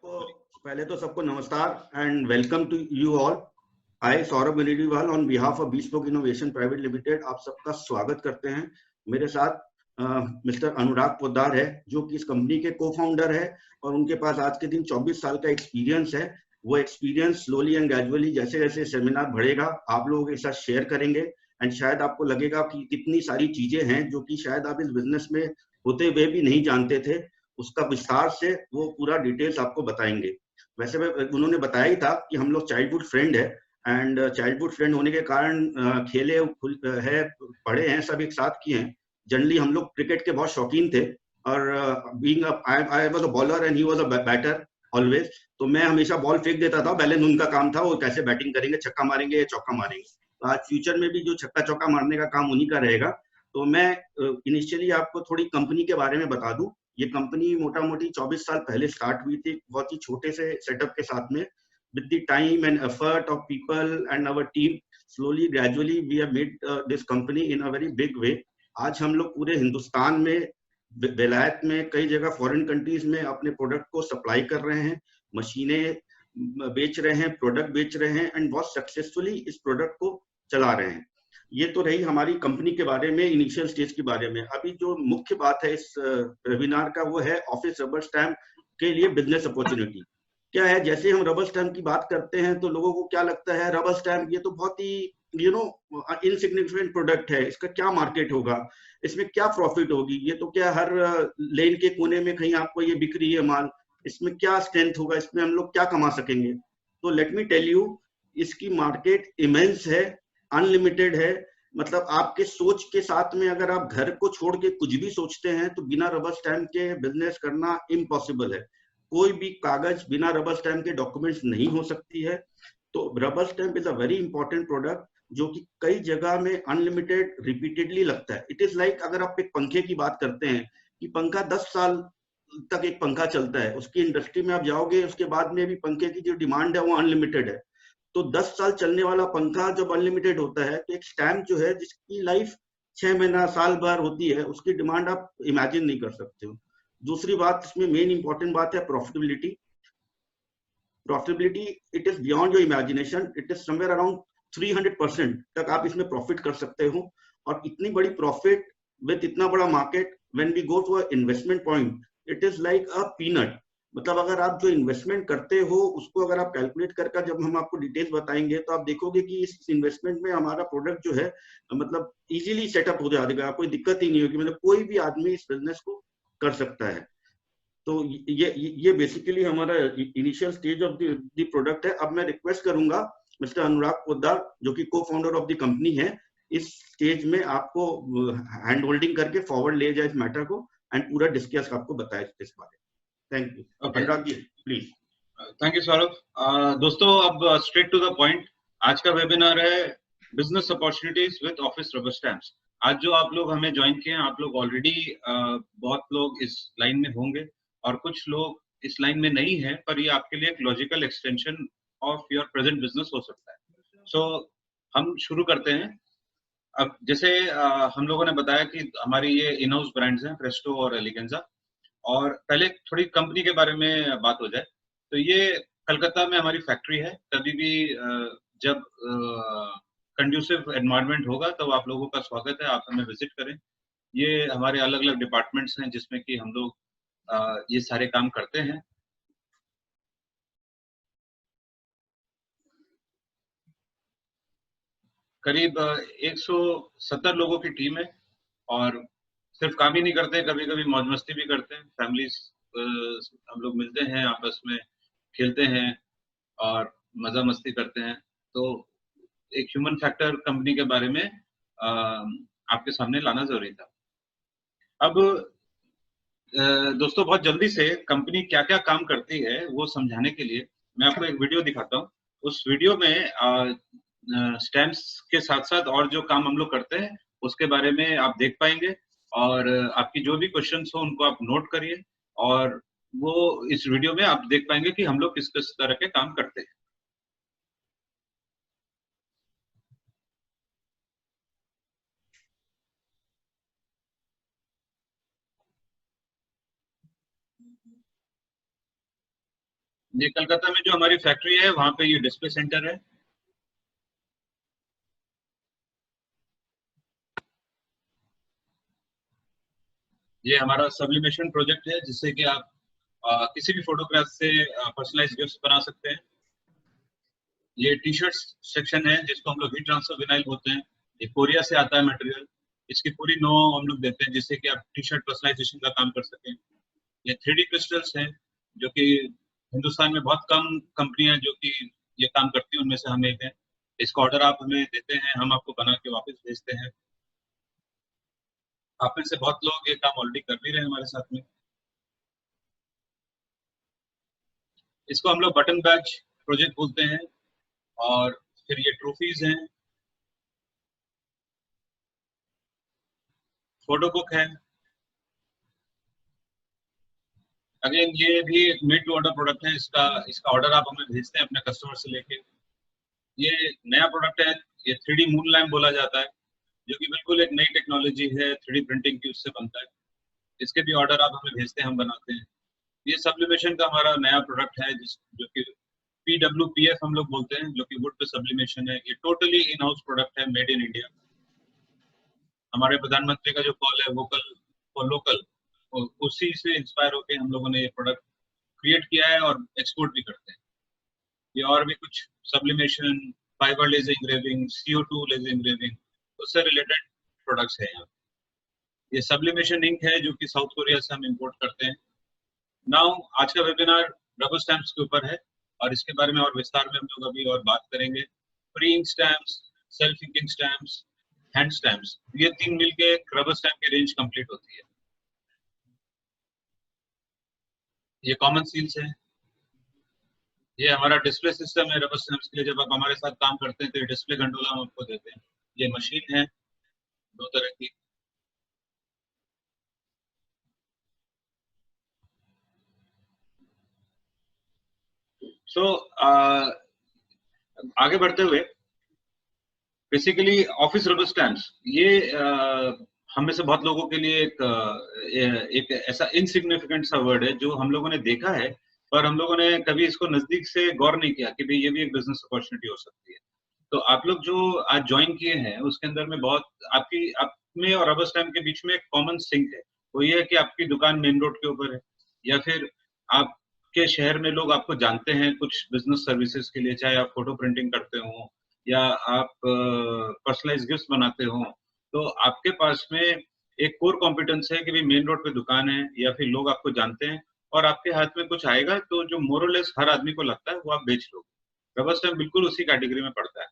सबको पहले तो सबको नमस्कार and welcome to you all. I Saurabh Benidiwal on behalf of bespoke innovation private limited आप सबका स्वागत करते हैं। मेरे साथ मिस्टर अनुराग पोद्दार है जो कि इस कंपनी के को फाउंडर है और उनके पास आज के दिन 24 साल का एक्सपीरियंस है। वो एक्सपीरियंस स्लोली एंड ग्रेजुअली जैसे जैसे सेमिनार बढ़ेगा आप लोगों के साथ शेयर करेंगे एंड शायद आपको लगेगा कि कितनी सारी चीजें हैं जो कि शायद आप इस बिजनेस में होते हुए भी नहीं जानते थे। उसका विस्तार से वो पूरा डिटेल्स आपको बताएंगे। वैसे उन्होंने बताया ही था कि हम लोग चाइल्डहुड फ्रेंड है एंड चाइल्डहुड फ्रेंड होने के कारण खेले है पढ़े हैं सब एक साथ किए हैं। जनरली हम लोग क्रिकेट के बहुत शौकीन थे और being I was a bowler and he was a batter always. तो मैं हमेशा बॉल फेंक देता था, बैलेंस उनका काम था, वो कैसे बैटिंग करेंगे, छक्का मारेंगे या चौका मारेंगे। तो आज फ्यूचर में भी जो छक्का चौका मारने का काम उन्हीं का रहेगा। तो मैं इनिशियली आपको थोड़ी कंपनी के बारे में बता दूं। ये कंपनी मोटा मोटी 24 साल पहले स्टार्ट हुई थी बहुत ही छोटे से सेटअप के साथ में। With the time and effort of people and our team slowly gradually we have made this company in a very big way. आज हम लोग पूरे हिंदुस्तान में, विलायत में, कई जगह फॉरेन कंट्रीज में अपने प्रोडक्ट को सप्लाई कर रहे हैं, मशीनें बेच रहे हैं, प्रोडक्ट बेच रहे हैं एंड बहुत सक्सेसफुली इस प्रोडक्ट को चला रहे हैं। ये तो रही हमारी कंपनी के बारे में, इनिशियल स्टेज के बारे में। अभी जो मुख्य बात है इस वेबिनार का वो है ऑफिस रबर स्टैम्प के लिए बिजनेस अपॉर्चुनिटी। क्या है, जैसे हम रबर स्टैम्प की बात करते हैं तो लोगों को क्या लगता है, रबर स्टैम्प ये तो बहुत ही इनसिग्निफिकेंट प्रोडक्ट है, इसका क्या मार्केट होगा, इसमें क्या प्रॉफिट होगी, ये तो क्या हर लेन के कोने में कहीं आपको ये बिक रही है माल, इसमें क्या स्ट्रेंथ होगा, इसमें हम लोग क्या कमा सकेंगे। तो लेट मी टेल यू, इसकी मार्केट इमेंस है, अनलिमिटेड है। मतलब आपके सोच के साथ में अगर आप घर को छोड़ के कुछ भी सोचते हैं तो बिना रबर स्टैम्प के बिजनेस करना इम्पॉसिबल है। कोई भी कागज बिना रबर स्टैम्प के डॉक्यूमेंट्स नहीं हो सकती है। तो rubber stamp is a very important product जो कि कई जगह में अनलिमिटेड रिपीटेडली लगता है। इट इज लाइक अगर आप एक पंखे की बात करते हैं कि पंखा 10 साल तक एक पंखा चलता है, उसकी इंडस्ट्री में आप जाओगे उसके बाद में भी पंखे की जो डिमांड है वो अनलिमिटेड है। तो 10 साल चलने वाला पंखा जब अनलिमिटेड होता है तो एक स्टैम्प जो है जिसकी लाइफ 6 महीना साल भर होती है उसकी डिमांड आप इमेजिन नहीं कर सकते हो। दूसरी बात इसमें मेन इंपॉर्टेंट बात है profitability. Profitability it is beyond your imagination, it is somewhere around 300% तक आप इसमें प्रॉफिट कर सकते हो। और इतनी बड़ी प्रॉफिट विद इतना बड़ा market, when we go to a investment point it is like a peanut. मतलब अगर आप जो इन्वेस्टमेंट करते हो उसको अगर आप कैलकुलेट करके जब हम आपको डिटेल्स बताएंगे तो आप देखोगे कि इस इन्वेस्टमेंट में हमारा प्रोडक्ट जो है मतलब इजीली सेटअप हो जाएगा, कोई दिक्कत ही नहीं होगी, मतलब कोई भी आदमी इस बिजनेस को कर सकता है। तो ये बेसिकली हमारा initial stage of the product है। अब मैं रिक्वेस्ट करूंगा मिस्टर अनुराग पोद्दार जो कि को फाउंडर ऑफ द कंपनी है, इस स्टेज में आपको हैंड होल्डिंग करके फॉरवर्ड ले जाए इस मैटर को एंड पूरा डिस्कस आपको बताए इस बारे में। Thank you. Anurag ji please. Thank you Saurabh. दोस्तों अब स्ट्रेट टू द पॉइंट, आज का वेबिनार है business opportunities with office rubber stamps. आज जो आप लोग हमें ज्वाइन किए हैं, आप लोग ऑलरेडी बहुत लोग इस लाइन में होंगे और कुछ लोग इस लाइन में नहीं है, पर ये आपके लिए एक logical extension of your present business हो सकता है। सो हम शुरू करते हैं। अब जैसे हम लोगों ने बताया कि हमारी ये इन हाउस ब्रांड्स हैं प्रेस्टो और एलिगेंजा, और पहले थोड़ी कंपनी के बारे में बात हो जाए तो ये कलकत्ता में हमारी फैक्ट्री है। कभी भी जब कंड्यूसिव एनवायरनमेंट होगा तो आप लोगों का स्वागत है, आप हमें विजिट करें। ये हमारे अलग अलग डिपार्टमेंट्स हैं जिसमें कि हम लोग ये सारे काम करते हैं। करीब 170 लोगों की टीम है और सिर्फ काम ही नहीं करते, कभी कभी मौज मस्ती भी करते हैं। फैमिलीज हम लोग मिलते हैं, आपस में खेलते हैं और मजा मस्ती करते हैं। तो एक ह्यूमन फैक्टर कंपनी के बारे में आपके सामने लाना जरूरी था। अब दोस्तों बहुत जल्दी से कंपनी क्या क्या काम करती है वो समझाने के लिए मैं आपको एक वीडियो दिखाता हूँ। उस वीडियो में स्टैम्प्स के साथ साथ और जो काम हम लोग करते हैं उसके बारे में आप देख पाएंगे, और आपकी जो भी क्वेश्चंस हो उनको आप नोट करिए, और वो इस वीडियो में आप देख पाएंगे कि हम लोग किस किस तरह के काम करते हैं। ये कलकत्ता में जो हमारी फैक्ट्री है वहां पे ये डिस्प्ले सेंटर है। ये हमारा सब्लिमेशन प्रोजेक्ट है जिससे कि आप किसी भी फोटोग्राफ से पर्सनलाइज गिफ्ट्स बना सकते हैं। ये टी शर्ट सेक्शन है जिसको हम लोग हीट ट्रांसफर विनाइल बोलते हैं। ये कोरिया से आता है मटेरियल। इसकी पूरी नो हम लोग देते हैं जिससे कि आप टी शर्ट पर्सनलाइजेशन का काम कर सकें। ये 3D क्रिस्टल्स हैं जो कि हिंदुस्तान में बहुत कम कंपनियां जो कि ये काम करती हैं, उनमें से हम एक हैं। इसका ऑर्डर आप हमें देते हैं, हम आपको बना के वापस भेजते हैं। आप में से बहुत लोग ये काम ऑलरेडी कर भी रहे हैं हमारे साथ में। इसको हम लोग बटन बैच प्रोजेक्ट बोलते हैं। और फिर ये ट्रॉफीज हैं, फोटो बुक है। अगेन ये भी मेड टू ऑर्डर प्रोडक्ट है। इसका इसका ऑर्डर आप हमें भेजते हैं अपने कस्टमर से लेके। ये नया प्रोडक्ट है, ये 3D मून लैम्प बोला जाता है, जो कि बिल्कुल एक नई टेक्नोलॉजी है, 3D प्रिंटिंग की उससे बनता है। इसके भी ऑर्डर आप हमें भेजते हैं, हम बनाते हैं। ये सब्लिमेशन का हमारा नया प्रोडक्ट है जो कि PWPF हम लोग बोलते हैं, जो कि वुड पे सब्लिमेशन है। ये टोटली इन हाउस प्रोडक्ट है, मेड इन इंडिया। हमारे प्रधानमंत्री का जो कॉल है वोकल फॉर लोकल, उसी से इंस्पायर होकर हम लोगों ने ये प्रोडक्ट क्रिएट किया है और एक्सपोर्ट भी करते हैं। ये और भी कुछ sublimation, fibre laser engraving, CO2 laser engraving, उससे रिलेटेड प्रोडक्ट्स है यहाँ। ये सब्लिमेशन इंक है जो कि साउथ कोरिया से हम इंपोर्ट करते हैं। नाउ आज का वेबिनार रबर स्टैम्प्स के ऊपर है और इसके बारे में और विस्तार में हम लोग अभी और बात करेंगे। Pre ink stamps, self inking stamps, hand stamps, ये तीन मिलके रबर स्टैम्प की रेंज कंप्लीट होती है। ये कॉमन सील्स है। ये हमारा डिस्प्ले सिस्टम है रबर स्टैम्प्स के लिए। जब आप हमारे साथ काम करते हैं तो ये डिस्प्ले गंडोला हम आपको देते हैं। ये मशीन है दो तरह की। सो आगे बढ़ते हुए, बेसिकली ऑफिस रबर स्टैम्प्स ये हम में से बहुत लोगों के लिए एक ऐसा इनसिग्निफिकेंट सा वर्ड है जो हम लोगों ने देखा है, पर हम लोगों ने कभी इसको नजदीक से गौर नहीं किया कि भाई ये भी एक बिजनेस अपॉर्चुनिटी हो सकती है। तो आप लोग जो आज ज्वाइन किए हैं उसके अंदर में बहुत आपकी आप में और रबर स्टैम्प के बीच में एक कॉमन सिंक है। वो ये है कि आपकी दुकान मेन रोड के ऊपर है, या फिर आपके शहर में लोग आपको जानते हैं कुछ बिजनेस सर्विसेज के लिए, चाहे आप फोटो प्रिंटिंग करते हो या आप पर्सनलाइज गिफ्ट बनाते हो। तो आपके पास में एक कोर कॉम्पिटेंस है कि भाई मेन रोड पे दुकान है या फिर लोग आपको जानते हैं और आपके हाथ में कुछ आएगा तो जो मोरलेस हर आदमी को लगता है वो आप बेच लो। रबर स्टैम्प बिल्कुल उसी कैटेगरी में पड़ता है।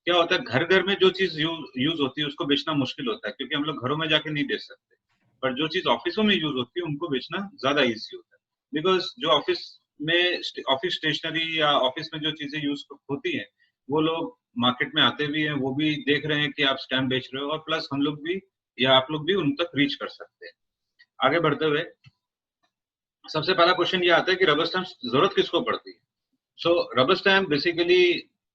क्या होता है, घर घर में जो चीज यूज होती है उसको बेचना मुश्किल होता है क्योंकि हम लोग घरों में जाके नहीं बेच सकते, पर जो चीज ऑफिसों में यूज होती है उनको बेचना ज्यादा इजी होता है। बिकॉज जो ऑफिस में ऑफिस स्टेशनरी या ऑफिस में जो चीजें यूज होती हैं वो लोग मार्केट में आते भी हैं, वो भी देख रहे हैं कि आप स्टैम्प बेच रहे हो, और प्लस हम लोग भी या आप लोग भी उन तक रीच कर सकते हैं। आगे बढ़ते हुए सबसे पहला क्वेश्चन ये आता है कि रबर स्टैम्प जरूरत किसको पड़ती है। सो रबर स्टैम्प बेसिकली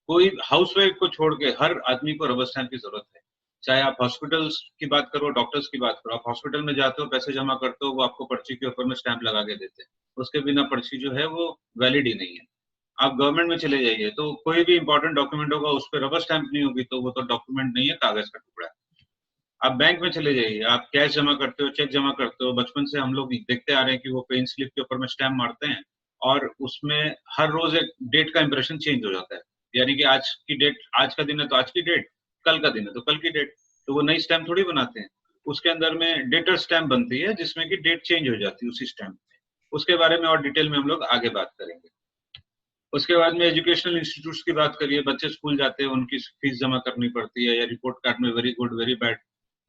कोई हाउसवाइफ को छोड़ के हर आदमी को रबर स्टैम्प की जरूरत है। चाहे आप हॉस्पिटल्स की बात करो, डॉक्टर्स की बात करो, आप हॉस्पिटल में जाते हो, पैसे जमा करते हो, वो आपको पर्ची के ऊपर में स्टैम्प लगा के देते हैं। उसके बिना पर्ची जो है वो वैलिड ही नहीं है। आप गवर्नमेंट में चले जाइए तो कोई भी इंपॉर्टेंट डॉक्यूमेंट होगा उस पर रबर स्टैम्प नहीं होगी तो वो तो डॉक्यूमेंट नहीं है, कागज का टुकड़ा है। आप बैंक में चले जाइए, आप कैश जमा करते हो, चेक जमा करते हो, बचपन से हम लोग देखते आ रहे हैं कि वो पेन स्लिप के ऊपर में स्टैम्प मारते हैं और उसमें हर रोज एक डेट का इंप्रेशन चेंज हो जाता है। यानी कि आज की डेट, आज का दिन है तो आज की डेट, कल का दिन है तो कल की डेट। तो वो नई स्टैम्प थोड़ी बनाते हैं, उसके अंदर में डेटर स्टैम्प बनती है जिसमें कि डेट चेंज हो जाती है उसी स्टैम्प में। उसके बारे में और डिटेल में हम लोग आगे बात करेंगे। उसके बाद में एजुकेशनल इंस्टीट्यूट्स की बात करिए, बच्चे स्कूल जाते हैं, उनकी फीस जमा करनी पड़ती है, या रिपोर्ट कार्ड में वेरी गुड वेरी बैड,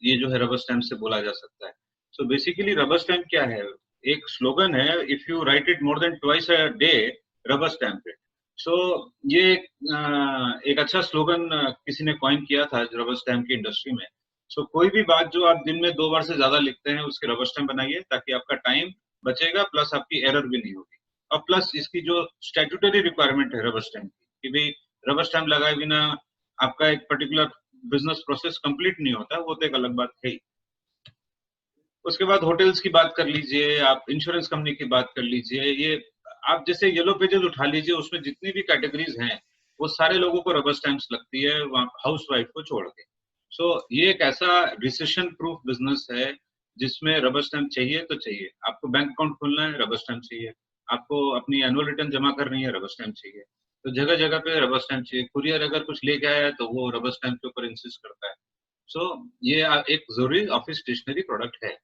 ये जो है रबर स्टैम्प से बोला जा सकता है। सो बेसिकली रबर स्टैम्प क्या है, एक स्लोगन है, if you write it more than twice a day rubber stamp it. So ये एक अच्छा स्लोगन किसी ने कॉइन किया था रबर स्टैम्प की इंडस्ट्री में। सो कोई भी बात जो आप दिन में 2 बार से ज्यादा लिखते हैं उसके रबर स्टैम्प बनाइए ताकि आपका टाइम बचेगा, प्लस आपकी एरर भी नहीं होगी। और प्लस इसकी जो स्टैट्यूटरी रिक्वायरमेंट है रबर स्टैम्प की, कि भाई रबर स्टैम्प लगाए बिना आपका एक पर्टिकुलर बिजनेस प्रोसेस कंप्लीट नहीं होता, वो तो एक अलग बात है ही। उसके बाद होटल्स की बात कर लीजिए, आप इंश्योरेंस कंपनी की बात कर लीजिए, ये आप जैसे येलो पेजेस उठा लीजिए, उसमें जितनी भी कैटेगरीज हैं वो सारे लोगों को रबर स्टैंप्स लगती है, हाउस वाइफ को छोड़ के। सो ये एक ऐसा रिसेशन प्रूफ बिजनेस है जिसमें रबर स्टैंप चाहिए तो चाहिए। आपको बैंक अकाउंट खोलना है, रबर स्टैंप चाहिए। आपको अपनी एनुअल रिटर्न जमा करनी है, रबर स्टैंप चाहिए। तो जगह जगह पे रबर स्टैंप चाहिए। कुरियर अगर कुछ लेके आया है तो वो रबर स्टैंप के ऊपर इंसिस्ट करता है। सो ये एक जरूरी ऑफिस स्टेशनरी प्रोडक्ट है।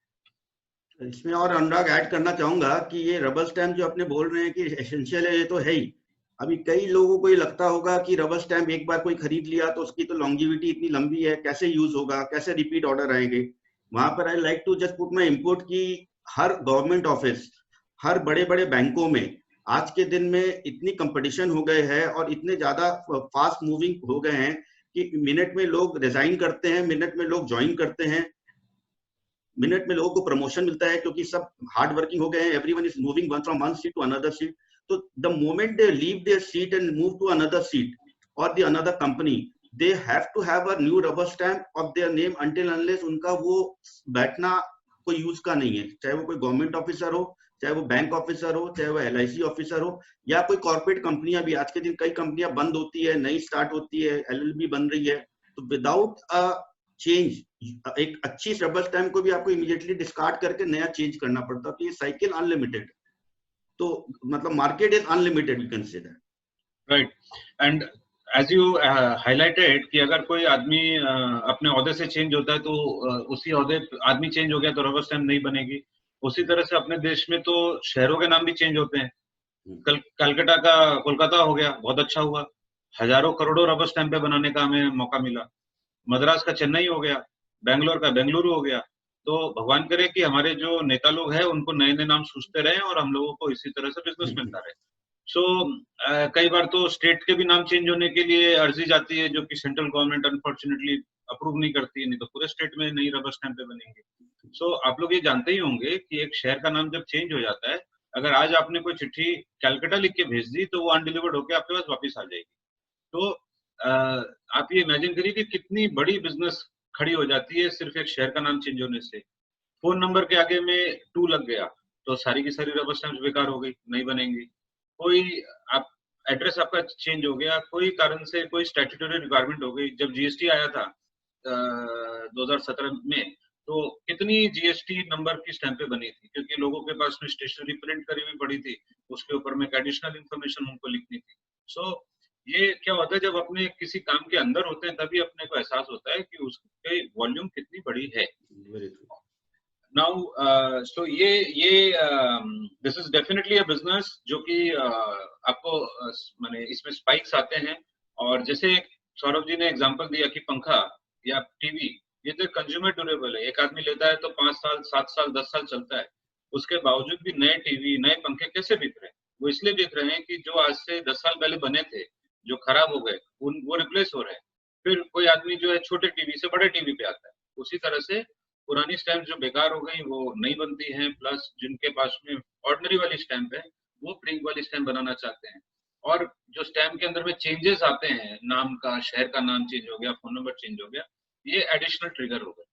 इसमें और अनुराग ऐड करना चाहूंगा कि ये रबर स्टैम्प जो अपने बोल रहे हैं कि एसेंशियल है, ये तो है ही। अभी कई लोगों को ये लगता होगा कि रबर स्टैम्प एक बार कोई खरीद लिया तो उसकी तो लॉन्जिविटी इतनी लंबी है, कैसे यूज होगा, कैसे रिपीट ऑर्डर आएंगे। वहां पर I like to just put my input की हर गवर्नमेंट ऑफिस, हर बड़े बड़े बैंकों में आज के दिन में इतनी कंपटीशन हो गए हैं और इतने ज्यादा फास्ट मूविंग हो गए हैं कि मिनट में लोग रिजाइन करते हैं, मिनट में लोग ज्वाइन करते हैं, मिनट में लोगों को प्रमोशन मिलता है, क्योंकि सब हार्ड वर्किंग हो गए हैं। Everyone is moving one from one seat to another seat. तो the moment they leave their seat and move to another seat और the another company, they have to have a new rubber stamp of their name until unless उनका वो बैठना कोई use का नहीं है। चाहे वो कोई गवर्नमेंट ऑफिसर हो, चाहे वो बैंक ऑफिसर हो, चाहे वो LIC ऑफिसर हो, या कोई कॉर्पोरेट कंपनियां भी। आज के दिन कई कंपनियां बंद होती है, नई स्टार्ट होती है, LLB बन रही है। तो विदाउट अ चेंज, एक अच्छी रबर स्टैम्प को भी आपको इमीडिएटली डिस्कार्ड करके नया चेंज करना पड़ता है। तो ये साइकिल अनलिमिटेड, तो मतलब market is unlimited, you can say that. Right. And as you highlighted कि अगर कोई आदमी अपने ओहदे से चेंज होता है तो उसी ओहदे आदमी चेंज हो गया तो रबर स्टैम्प नहीं बनेगी। उसी तरह से अपने देश में तो शहरों के नाम भी चेंज होते हैं। कलकत्ता का कोलकाता हो गया, बहुत अच्छा हुआ। हजारों करोड़ों रबर स्टैंप बनाने का हमें मौका मिला। मद्रास का चेन्नई हो गया, बेंगलोर का बेंगलुरु हो गया। तो भगवान करे कि हमारे जो नेता लोग हैं उनको नए नए नाम सूझते रहे और हम लोगों को इसी तरह से बिजनेस मिलता रहे। सो कई बार तो स्टेट के भी नाम चेंज होने के लिए अर्जी जाती है, जो कि सेंट्रल गवर्नमेंट अनफॉर्चुनेटली अप्रूव नहीं करती है, नहीं तो पूरे स्टेट में नई रबर स्टैंपें बनेंगी। सो आप लोग ये जानते ही होंगे कि एक शहर का नाम जब चेंज हो जाता है, अगर आज आपने कोई चिट्ठी कैलकाटा लिख के भेज दी तो वो अनडिलीवर्ड होकर आपके पास वापस आ जाएगी। तो आप ये इमेजिन करिए कि कितनी बड़ी बिजनेस खड़ी हो जाती है सिर्फ एक शहर का नाम चेंज होने से। फोन नंबर के आगे में 2 लग गया तो सारी की सारी रबर स्टैम्प्स बेकार हो गई, नहीं बनेंगी। कोई आप एड्रेस आपका चेंज हो गया, कोई कारण से कोई स्टैट्यूटरी रिक्वायरमेंट हो गई। जब GST आया था 2017 में, तो कितनी GST नंबर की स्टैंपें बनी थी, क्योंकि लोगों के पास में स्टेशनरी प्रिंट करी हुई पड़ी थी, उसके ऊपर में एडिशनल इंफॉर्मेशन उनको लिखनी थी। सो ये क्या होता है, जब अपने किसी काम के अंदर होते हैं तभी अपने को एहसास होता है कि उसकी वॉल्यूम कितनी बड़ी है। नाउ सो ये this is definitely a business जो कि आपको माने इसमें स्पाइक्स आते हैं। और जैसे सौरभ जी ने एग्जांपल दिया कि पंखा या टीवी, ये तो कंज्यूमर ड्यूरेबल है। एक आदमी लेता है तो 5 साल 7 साल 10 साल चलता है। उसके बावजूद भी नए टीवी नए पंखे कैसे बिक रहे हैं? वो इसलिए बिक रहे हैं कि जो आज से 10 साल पहले बने थे, जो खराब हो गए, वो रिप्लेस हो रहे हैं। फिर कोई आदमी जो है छोटे टीवी से बड़े टीवी पे आता है। उसी तरह से पुरानी स्टैंप जो बेकार हो गई वो नई बनती हैं, प्लस जिनके पास में ऑर्डिनरी वाली स्टैंप है वो प्रिंट वाली स्टैंप बनाना चाहते हैं। और जो स्टैंप के अंदर में चेंजेस आते हैं, नाम का, शहर का नाम चेंज हो गया, फोन नंबर चेंज हो गया, ये एडिशनल ट्रिगर हो गए।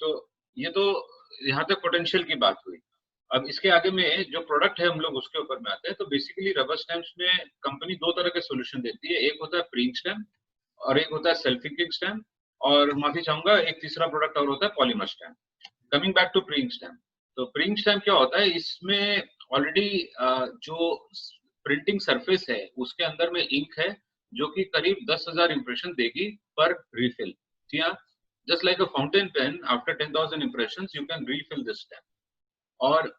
तो ये तो यहाँ तक पोटेंशियल की बात हुई। अब इसके आगे में जो प्रोडक्ट है हम लोग उसके ऊपर में आते हैं। तो बेसिकली रबर स्टैंप्स में कंपनी 2 तरह के सॉल्यूशन देती है। एक होता है प्रिंट स्टैंप और एक होता है सेल्फ इंकिंग स्टैंप, और माफी चाहूंगा एक तीसरा प्रोडक्ट और होता है polymer stamp. Coming back to print stamp, तो प्रिंट स्टैंप क्या होता है, इसमें ऑलरेडी जो प्रिंटिंग सरफेस है उसके अंदर में इंक है जो कि करीब 10,000 इंप्रेशन देगी पर refill. Just like a fountain pen, after 10,000 impressions you can refill this stamp. और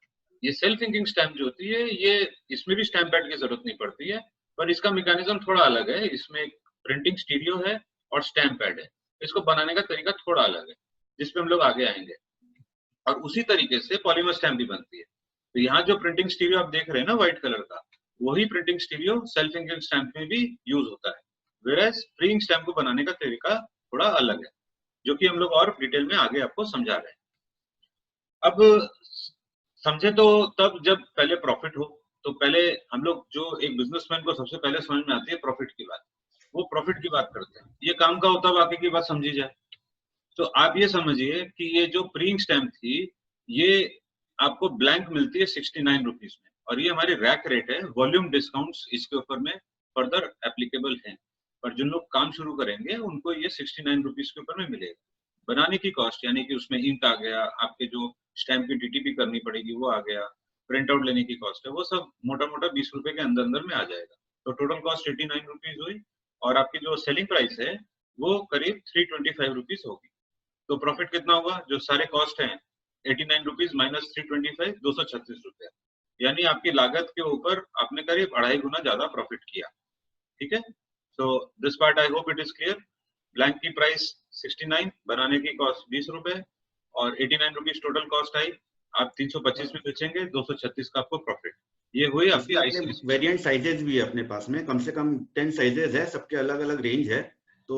ये सेल्फ इंकिंग स्टैंप जो होती है, ये इसमें भी स्टैंप पैड की जरूरत नहीं पड़ती है, पर इसका मैकेनिज्म थोड़ा अलग है। इसमें प्रिंटिंग स्टीरियो है और स्टैंप पैड है। इसको बनाने का तरीका थोड़ा अलग है, जिसपे हम लोग आगे आएंगे। और उसी तरीके से पॉलीमर स्टैंप भी बनती है। तो यहाँ जो प्रिंटिंग स्टीरियो आप देख रहे हैं ना व्हाइट कलर का, वही printing stereo self inking stamp में भी यूज होता है। वेयरएज प्रिंट स्टैंप को बनाने का तरीका थोड़ा अलग है, जो कि हम लोग और डिटेल में आगे आपको समझा रहे हैं। अब समझे तो तब जब पहले प्रॉफिट हो। तो पहले हम लोग, जो एक बिजनेसमैन को सबसे पहले समझ में आती है प्रॉफिट की बात, वो प्रॉफिट की बात करते हैं। ये काम का होता है, बाकी की बात समझी जाए। तो आप ये समझिए कि ये जो प्रिंट स्टैंप थी, ये आपको ब्लैंक मिलती है 69 रुपीज में, और ये हमारी रैक रेट है, वॉल्यूम डिस्काउंट्स इसके ऊपर में फर्दर एप्लीकेबल हैं, पर जिन लोग काम शुरू करेंगे उनको ये 69 रुपीज के ऊपर में मिलेगा। बनाने की कॉस्ट यानी कि उसमें इंक आ गया, आपके जो स्टैम्प की डीटीपी करनी पड़ेगी वो आ गया, प्रिंट आउट लेने की कॉस्ट है, वो सब मोटा मोटा 20 रुपए के अंदर अंदर में आ जाएगा। तो टोटल कॉस्ट 89 रुपीज हुई और आपकी जो सेलिंग प्राइस है वो करीब 325 रुपीज होगी। तो प्रॉफिट कितना होगा? जो सारे कॉस्ट हैं 89 रुपीज माइनस 325, 236 रुपया, यानी आपकी लागत के ऊपर आपने करीब 2.5 गुना ज्यादा प्रॉफिट किया। ठीक है, so this part I hope it is clear. Blank की प्राइस 69, बनाने की कॉस्ट 20 रुपए और 89 रुपीज टोटल कॉस्ट आई। आप 325 में बेचेंगे, 236 का आपको प्रॉफिट। ये हुई आपकी आई सीरीज। वेरिएंट साइजेस भी है अपने पास में, कम से कम 10 साइजेस है, सबके अलग अलग रेंज है, तो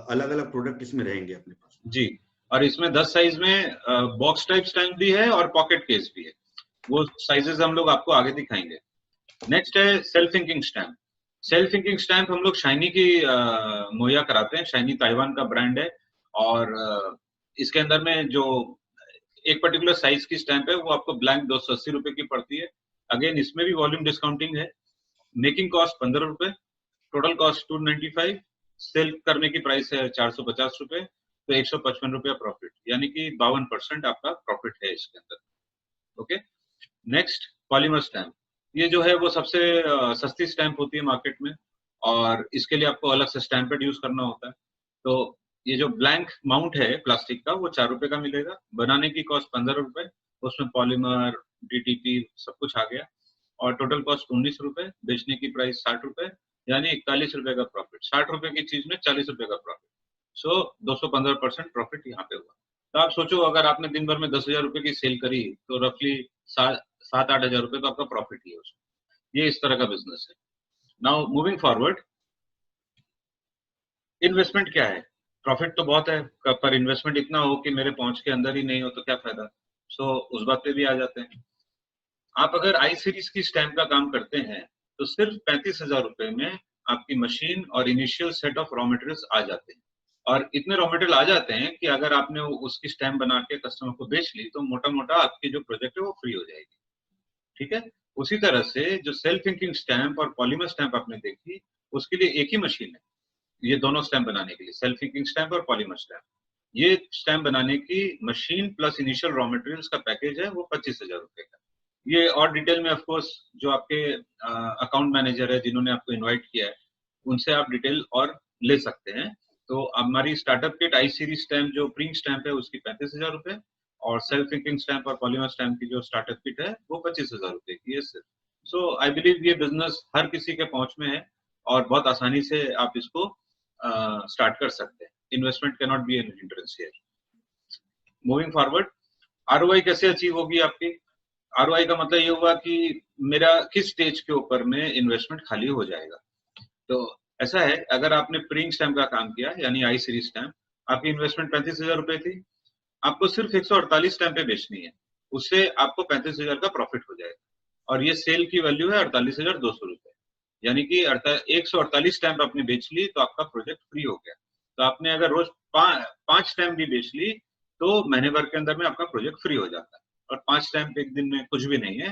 अलग अलग प्रोडक्ट इसमें रहेंगे अपने पास जी। और इसमें 10 साइज में बॉक्स टाइप स्टैम्प भी है और पॉकेट केस भी है, वो साइजेस हम लोग आपको आगे दिखाएंगे। नेक्स्ट है self inking stamp. Self inking stamp हम लोग शाइनी की मुहैया कराते हैं। शाइनी ताइवान का ब्रांड है और इसके अंदर में जो एक पर्टिकुलर साइज की स्टैम्प है वो आपको ब्लैंक 280 रुपए की पड़ती है। अगेन इसमें भी वॉल्यूम डिस्काउंटिंग है। मेकिंग कॉस्ट 15 रुपए, टोटल कॉस्ट 295, सेल करने की प्राइस है 450 रुपए, तो 155 रुपया प्रॉफिट, यानी कि 52% आपका प्रॉफिट है इसके अंदर। Okay, next polymer stamp. ये जो है वो सबसे सस्ती स्टैम्प होती है मार्केट में और इसके लिए आपको अलग से स्टैम्प पैड यूज करना होता है। तो ये जो ब्लैंक माउंट है प्लास्टिक का वो 4 रुपए का मिलेगा। बनाने की कॉस्ट 15 रुपए, उसमें पॉलीमर डीटीपी सब कुछ आ गया और टोटल कॉस्ट 19 रुपए, बेचने की प्राइस 60 रुपए, यानी 41 रुपए का प्रॉफिट। 60 रुपए की चीज में 40 रुपए का प्रॉफिट, सो 215% प्रॉफिट यहाँ पे हुआ। तो आप सोचो अगर आपने दिन भर में 10,000 रुपए की सेल करी तो रफली 7-8 हजार रुपए तो आपका प्रॉफिट ही है उसमें। ये इस तरह का बिजनेस है। नाउ मूविंग फॉरवर्ड, इन्वेस्टमेंट क्या है? प्रॉफिट तो बहुत है, पर इन्वेस्टमेंट इतना हो कि मेरे पहुंच के अंदर ही नहीं हो तो क्या फायदा। सो उस बात पे भी आ जाते हैं। आप अगर आई सीरीज की स्टैम्प का काम करते हैं तो सिर्फ 35,000 रुपए में आपकी मशीन और initial set of raw materials आ जाते हैं। और इतने रॉ मटेरियल आ जाते हैं कि अगर आपने उसकी स्टैम्प बना के कस्टमर को बेच ली तो मोटा मोटा आपकी जो प्रोजेक्ट है वो फ्री हो जाएगी। ठीक है, उसी तरह से जो सेल्फ इंकिंग स्टैम्प और पॉलीमर स्टैम्प आपने देखी, उसके लिए एक ही मशीन है ये दोनों स्टैम्प बनाने के लिए, सेल्फ इंकिंग स्टैम्प और पॉलीमर स्टैम्प। ये स्टैम्प बनाने की machine plus initial raw materials का पैकेज है वो 25,000 रुपए का। ये और डिटेल में ऑफ कोर्स जो आपके अकाउंट मैनेजर है जिन्होंने आपको इनवाइट किया है उनसे आप डिटेल और ले सकते हैं। तो हमारी स्टार्टअप किट आई सीरीज स्टैम्प जो प्रिंट स्टैम्प है उसकी 35,000 रुपए और सेल्फ इंकिंग स्टैम्प और पॉलीमर स्टैम्प की जो स्टार्टअप किट है वो 25,000 रुपए की है सिर्फ। सो आई बिलीव ये बिजनेस हर किसी के पहुंच में है और बहुत आसानी से आप इसको स्टार्ट कर सकते हैं। Investment can not be an hindrance here. Moving forward, ROI कैसे अचीव होगी आपकी? आरओआई का मतलब ये हुआ कि मेरा किस स्टेज के ऊपर में इन्वेस्टमेंट खाली हो जाएगा। तो ऐसा है, अगर आपने प्रिंट स्टैम्प का काम किया यानी आई सीरीज स्टैम्प, आपकी इन्वेस्टमेंट 35,000 रुपए थी, आपको सिर्फ 148 स्टैम्पें बेचनी है, उससे आपको 35,000 का प्रॉफिट हो जाएगा और ये सेल की वैल्यू है 48,200 रुपए, यानी कि 148 स्टैम्प आपने बेच ली तो आपका प्रोजेक्ट फ्री हो गया। तो आपने अगर रोज 5 स्टैम्प भी बेच ली तो महीने भर के अंदर में आपका प्रोजेक्ट फ्री हो जाता है। और 5 स्टैम्प एक दिन में कुछ भी नहीं है।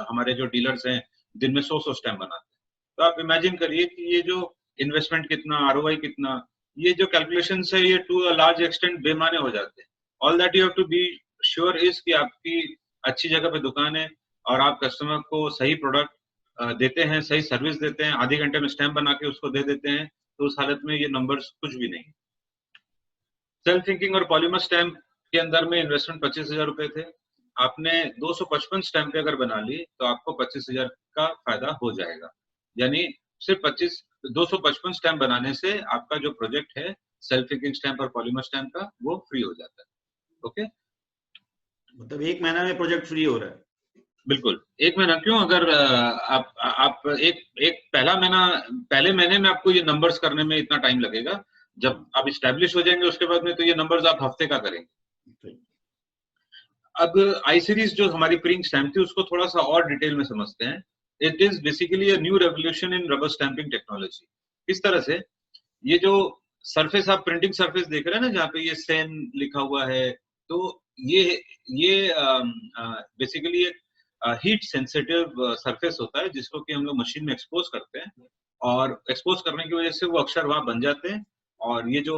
हमारे जो डीलर्स हैं दिन में 100 स्टैम्प बनाते हैं। तो आप इमेजिन करिए कि ये जो इन्वेस्टमेंट कितना, आरओआई कितना, ये जो कैलकुलेशन है ये टू अ लार्ज एक्सटेंट बेमाने हो जाते हैं। All that you have to be sure is कि आपकी अच्छी जगह पे दुकान है और आप कस्टमर को सही प्रोडक्ट देते हैं, सही सर्विस देते हैं, आधे घंटे में स्टैम्प बना के उसको दे देते हैं, तो उस हालत में ये नंबर्स कुछ भी नहीं। सेल्फ इंकिंग और पॉलीमर स्टैम्प के अंदर में इन्वेस्टमेंट 25,000 रुपए थे। आपने 255 स्टैम्प अगर बना ली तो आपको 25,000 का फायदा हो जाएगा, यानी सिर्फ 255 स्टैम्प बनाने से आपका जो प्रोजेक्ट है सेल्फ इंकिंग स्टैम्प और पॉलीमर स्टैम्प का वो फ्री हो जाता है। ओके, मतलब 1 महीना में प्रोजेक्ट फ्री हो रहा है? बिल्कुल, 1 महीना क्यों, अगर आप एक पहले महीने में आपको ये नंबर्स करने में इतना टाइम लगेगा, जब आप इस्टेब्लिश हो जाएंगे उसके बाद में तो ये नंबर्स आप हफ्ते का करेंगे। अब आई सीरीज जो हमारी प्रिंट स्टैम्प थी उसको थोड़ा सा और डिटेल में समझते हैं। It is basically a new revolution in rubber stamping technology. किस तरह से, ये जो सरफेस आप प्रिंटिंग सरफेस देख रहे हैं ना जहाँ पे ये सेन लिखा हुआ है, तो ये बेसिकली हीट सेंसिटिव सरफेस होता है जिसको कि हम लोग मशीन में एक्सपोज करते हैं, और एक्सपोज करने की वजह से वो अक्षर वहां बन जाते हैं। और ये जो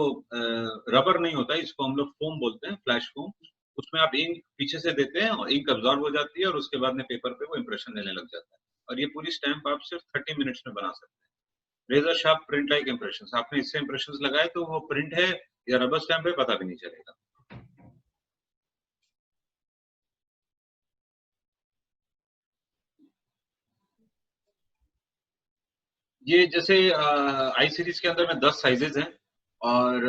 रबर नहीं होता है, इसको हम लोग फोम बोलते हैं, फ्लैश फोम, उसमें आप इंक पीछे से देते हैं और इंक अब्जॉर्ब हो जाती है और उसके बाद में पेपर पे वो इंप्रेशन लेने लग जाता है। और ये पूरी स्टैम्प आप सिर्फ 30 मिनट्स में बना सकते हैं। Razor sharp print like impression, आपने इससे इंप्रेशन लगाए तो वो प्रिंट है या रबर स्टैम्प है पता भी नहीं चलेगा। ये जैसे आई सीरीज के अंदर में 10 साइजेस हैं और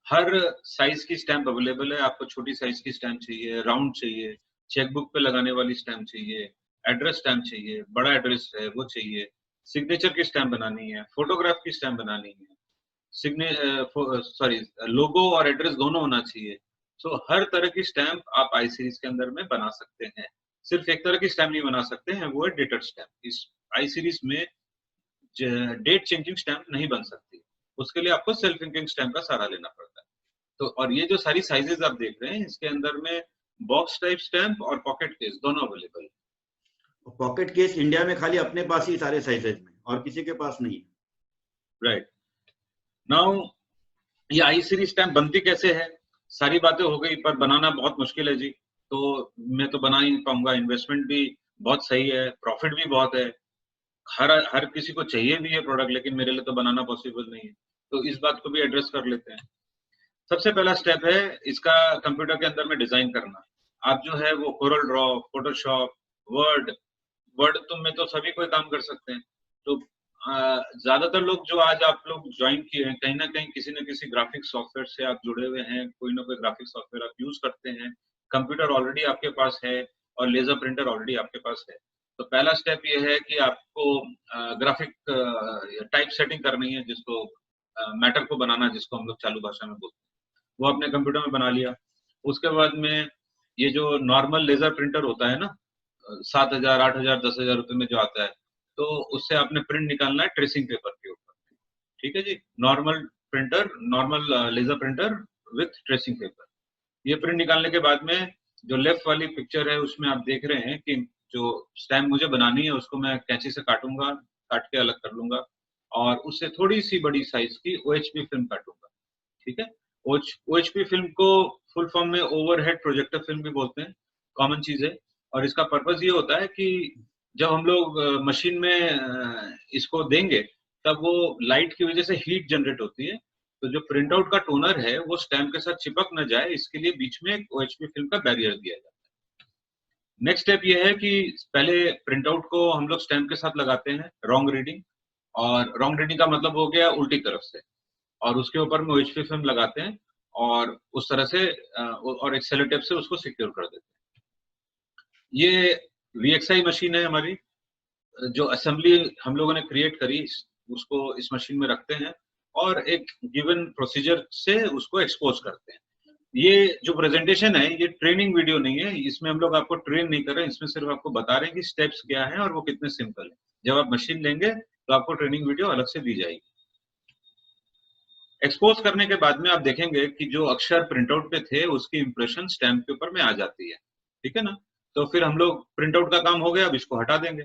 हर साइज की स्टैम्प अवेलेबल है। आपको छोटी साइज की स्टैम्प चाहिए, राउंड चाहिए, चेकबुक पे लगाने वाली स्टैम्प चाहिए, एड्रेस स्टैम्प चाहिए, बड़ा एड्रेस है वो चाहिए, सिग्नेचर की स्टैम्प बनानी है, फोटोग्राफ की स्टैम्प बनानी है, लोगो और एड्रेस दोनों होना चाहिए। सो हर तरह की स्टैम्प आप आई सीरीज के अंदर में बना सकते हैं। सिर्फ एक तरह की स्टैम्प नहीं बना सकते हैं, वो है डेटेड स्टैम्प। इस आई सीरीज में डेट चेंजिंग स्टैम्प नहीं बन सकती, उसके लिए आपको सेल्फ इंकिंग स्टैम्प का सहारा लेना पड़ता है। तो और ये जो सारी साइजेस आप देख रहे हैं, इसके अंदर में बॉक्स टाइप स्टैम्प और पॉकेट केस दोनों अवेलेबल है। पॉकेट केस इंडिया में खाली अपने पास ही सारे साइजेज में, और किसी के पास नहीं है। राइट। नाउ ये आई सीरीज स्टैम्प बनती कैसे है, सारी बातें हो गई, पर बनाना बहुत मुश्किल है जी। तो मैं तो बना ही नहीं पाऊंगा, इन्वेस्टमेंट भी बहुत सही है, प्रॉफिट भी बहुत है, हर किसी को चाहिए भी है प्रोडक्ट, लेकिन मेरे लिए तो बनाना पॉसिबल नहीं है। तो इस बात को भी एड्रेस कर लेते हैं। सबसे पहला स्टेप है इसका कंप्यूटर के अंदर में डिजाइन करना। आप जो है वो कोरल ड्रॉ, फोटोशॉप, वर्ड में तो सभी कोई काम कर सकते हैं। तो ज्यादातर लोग जो आज आप लोग ज्वाइन किए हैं, कहीं ना कहीं किसी न किसी ग्राफिक सॉफ्टवेयर से आप जुड़े हुए हैं, कोई ना कोई ग्राफिक सॉफ्टवेयर आप यूज करते हैं, कंप्यूटर ऑलरेडी आपके पास है और लेजर प्रिंटर ऑलरेडी आपके पास है। तो पहला स्टेप ये है कि आपको ग्राफिक टाइप सेटिंग करनी है, जिसको मैटर को बनाना, जिसको हम लोग चालू भाषा में बोलते हैं, वो अपने कंप्यूटर में बना लिया। उसके बाद में ये जो नॉर्मल लेजर प्रिंटर होता है ना, 7,000, 8,000, 10,000 रुपए में जो आता है, तो उससे आपने प्रिंट निकालना है ट्रेसिंग पेपर के ऊपर। ठीक है जी, normal printer, normal laser printer with tracing paper. ये प्रिंट निकालने के बाद में जो लेफ्ट वाली पिक्चर है उसमें आप देख रहे हैं कि जो स्टैम्प मुझे बनानी है उसको मैं कैंची से काटूंगा, काट के अलग कर लूंगा, और उससे थोड़ी सी बड़ी साइज की OHP फिल्म काटूंगा। ठीक है, OHP फिल्म को फुल फॉर्म में ओवरहेड प्रोजेक्टर फिल्म भी बोलते हैं, कॉमन चीज है। और इसका पर्पज ये होता है कि जब हम लोग मशीन में इसको देंगे, तब वो लाइट की वजह से हीट जनरेट होती है, तो जो प्रिंट आउट का टोनर है वो स्टैम्प के साथ चिपक न जाए, इसके लिए बीच में एक OHP फिल्म का बैरियर दिया जाता है। नेक्स्ट स्टेप ये है कि पहले प्रिंट आउट को हम लोग स्टैम्प के साथ लगाते हैं रॉन्ग रीडिंग, और रॉन्ग रीडिंग का मतलब हो गया उल्टी तरफ से, और उसके ऊपर में OHP फिल्म लगाते हैं और उस तरह से और एक सेलो टेप से उसको सिक्योर कर देते हैं। ये VXI मशीन है हमारी, जो असेंबली हम लोगों ने क्रिएट करी, उसको इस मशीन में रखते हैं और एक गिवन प्रोसीजर से उसको एक्सपोज करते हैं। ये जो प्रेजेंटेशन है ये ट्रेनिंग वीडियो नहीं है, इसमें हम लोग आपको ट्रेन नहीं कर रहे हैं, इसमें सिर्फ आपको बता रहे हैं कि स्टेप्स क्या है और वो कितने सिंपल है। जब आप मशीन लेंगे तो आपको ट्रेनिंग वीडियो अलग से दी जाएगी। एक्सपोज करने के बाद में आप देखेंगे कि जो अक्षर प्रिंटआउट पे थे उसकी इंप्रेशन स्टैम्प के ऊपर में आ जाती है। ठीक है ना, तो फिर हम लोग प्रिंटआउट का काम हो गया, अब इसको हटा देंगे,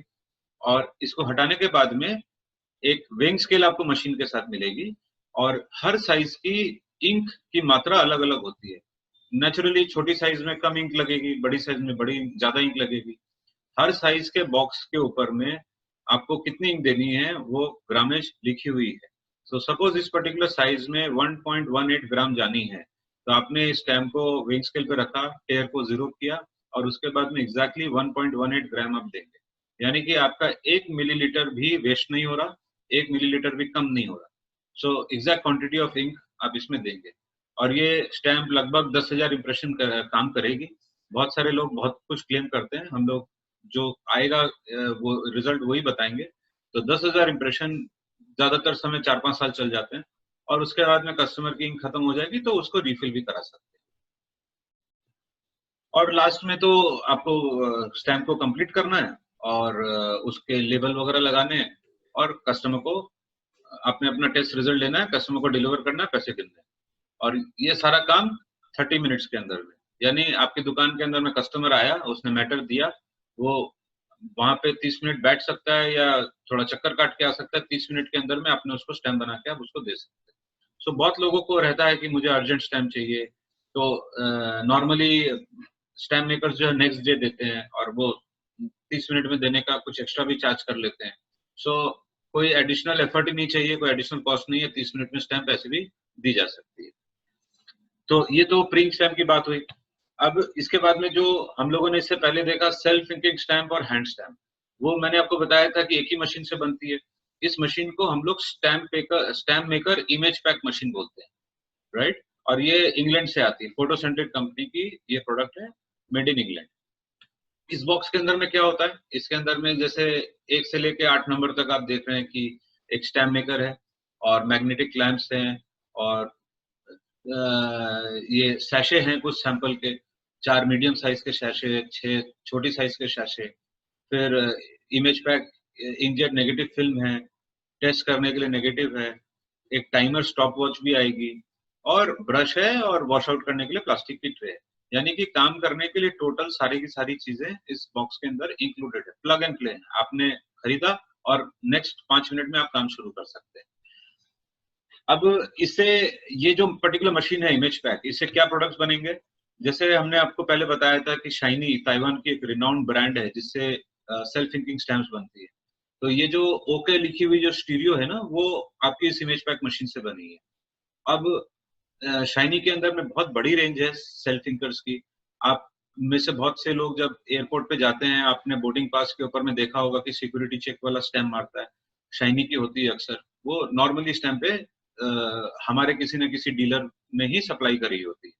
और इसको हटाने के बाद में एक वेइंग स्केल आपको मशीन के साथ मिलेगी, और हर साइज की इंक की मात्रा अलग अलग होती है। नेचुरली छोटी साइज में कम इंक लगेगी, बड़ी साइज में बड़ी ज्यादा इंक लगेगी। हर साइज के बॉक्स के ऊपर में आपको कितनी इंक देनी है वो ग्रामेज लिखी हुई है। सो सपोज इस पर्टिकुलर साइज में 1.18 ग्राम जानी है, तो आपने स्टैम्प को वेइंग स्केल पे रखा, टेयर को 0 किया, और उसके बाद में एग्जैक्टली 1.18 ग्राम आप देंगे, यानी कि आपका 1 मिलीलीटर भी वेस्ट नहीं हो रहा, 1 मिलीलीटर भी कम नहीं हो रहा। So exact quantity of ink आप इसमें देंगे, और ये स्टैम्प लगभग 10,000 इंप्रेशन काम करेगी। बहुत सारे लोग बहुत कुछ क्लेम करते हैं, हम लोग जो आएगा वो रिजल्ट वही बताएंगे। तो 10,000 इंप्रेशन ज्यादातर समय 4-5 साल चल जाते हैं, और उसके बाद में कस्टमर की इंक खत्म हो जाएगी तो उसको रिफिल भी करा सकते हैं। और लास्ट में तो आपको स्टैम्प को कंप्लीट करना है और उसके लेबल वगैरह लगाने हैं, और कस्टमर को आपने अपना टेस्ट रिजल्ट लेना है, कस्टमर को डिलीवर करना है, पैसे गिनने हैं, और ये सारा काम 30 मिनट्स के अंदर में। यानी आपकी दुकान के अंदर में कस्टमर आया, उसने मैटर दिया, वो वहां पे 30 मिनट बैठ सकता है या थोड़ा चक्कर काट के आ सकता है, 30 मिनट के अंदर में आपने उसको स्टैम्प बना के आप उसको दे सकते हैं। सो बहुत लोगों को रहता है कि मुझे अर्जेंट स्टैम्प चाहिए, तो नॉर्मली स्टैम्प मेकर्स जो है नेक्स्ट डे देते हैं और वो 30 मिनट में देने का कुछ एक्स्ट्रा भी चार्ज कर लेते हैं। सो कोई एडिशनल एफर्ट ही नहीं चाहिए, कोई एडिशनल कॉस्ट नहीं है, 30 मिनट में स्टैम्प ऐसे भी दी जा सकती है। तो ये तो प्रिंट स्टैम्प की बात हुई। अब इसके बाद में जो हम लोगों ने इससे पहले देखा सेल्फ इंकिंग स्टैम्प और हैंड स्टैम्प, वो मैंने आपको बताया था कि एक ही मशीन से बनती है। इस मशीन को हम लोग stamp maker image pack machine बोलते हैं, राइट। और ये इंग्लैंड से आती है, फोटोसेंट्रिक कंपनी की ये प्रोडक्ट है, मेड इन इंग्लैंड। इस बॉक्स के अंदर में क्या होता है, इसके अंदर में जैसे 1 से लेके 8 नंबर तक आप देख रहे हैं कि एक स्टैम्प मेकर है और मैग्नेटिक क्लैंप्स हैं और ये सैशे हैं कुछ सैंपल के, 4 मीडियम साइज के सैशे, 6 छोटी साइज के सैशे, फिर image pack inkjet negative film है, टेस्ट करने के लिए नेगेटिव है, एक टाइमर स्टॉप वॉच भी आएगी और ब्रश है और वॉश आउट करने के लिए प्लास्टिक की ट्रे है। यानी कि काम करने के लिए टोटल सारी की सारी चीजें इस बॉक्स के अंदर इंक्लूडेड है, प्लग एंड प्ले है। आपने खरीदा और नेक्स्ट 5 मिनट में आप काम शुरू कर सकते हैं। अब इससे ये जो पर्टिकुलर मशीन है इमेज पैक, इससे क्या प्रोडक्ट्स बनेंगे, जैसे हमने आपको पहले बताया था कि शाइनी ताइवान की एक रिनाउंड ब्रांड है जिससे सेल्फ इंकिंग स्टैम्प्स बनती है। तो ये जो ओके लिखी हुई जो स्टीरियो है ना, वो आपकी इस इमेज पैक मशीन से बनी है। अब शाइनी के अंदर में बहुत बड़ी रेंज है सेल्फ इंकर्स की। आप में से बहुत से लोग जब एयरपोर्ट पे जाते हैं, आपने बोर्डिंग पास के ऊपर में देखा होगा कि सिक्योरिटी चेक वाला स्टैम्प मारता है, शाइनी की होती है अक्सर। वो नॉर्मली स्टैम्प पे हमारे किसी न किसी डीलर ने ही सप्लाई करी होती है।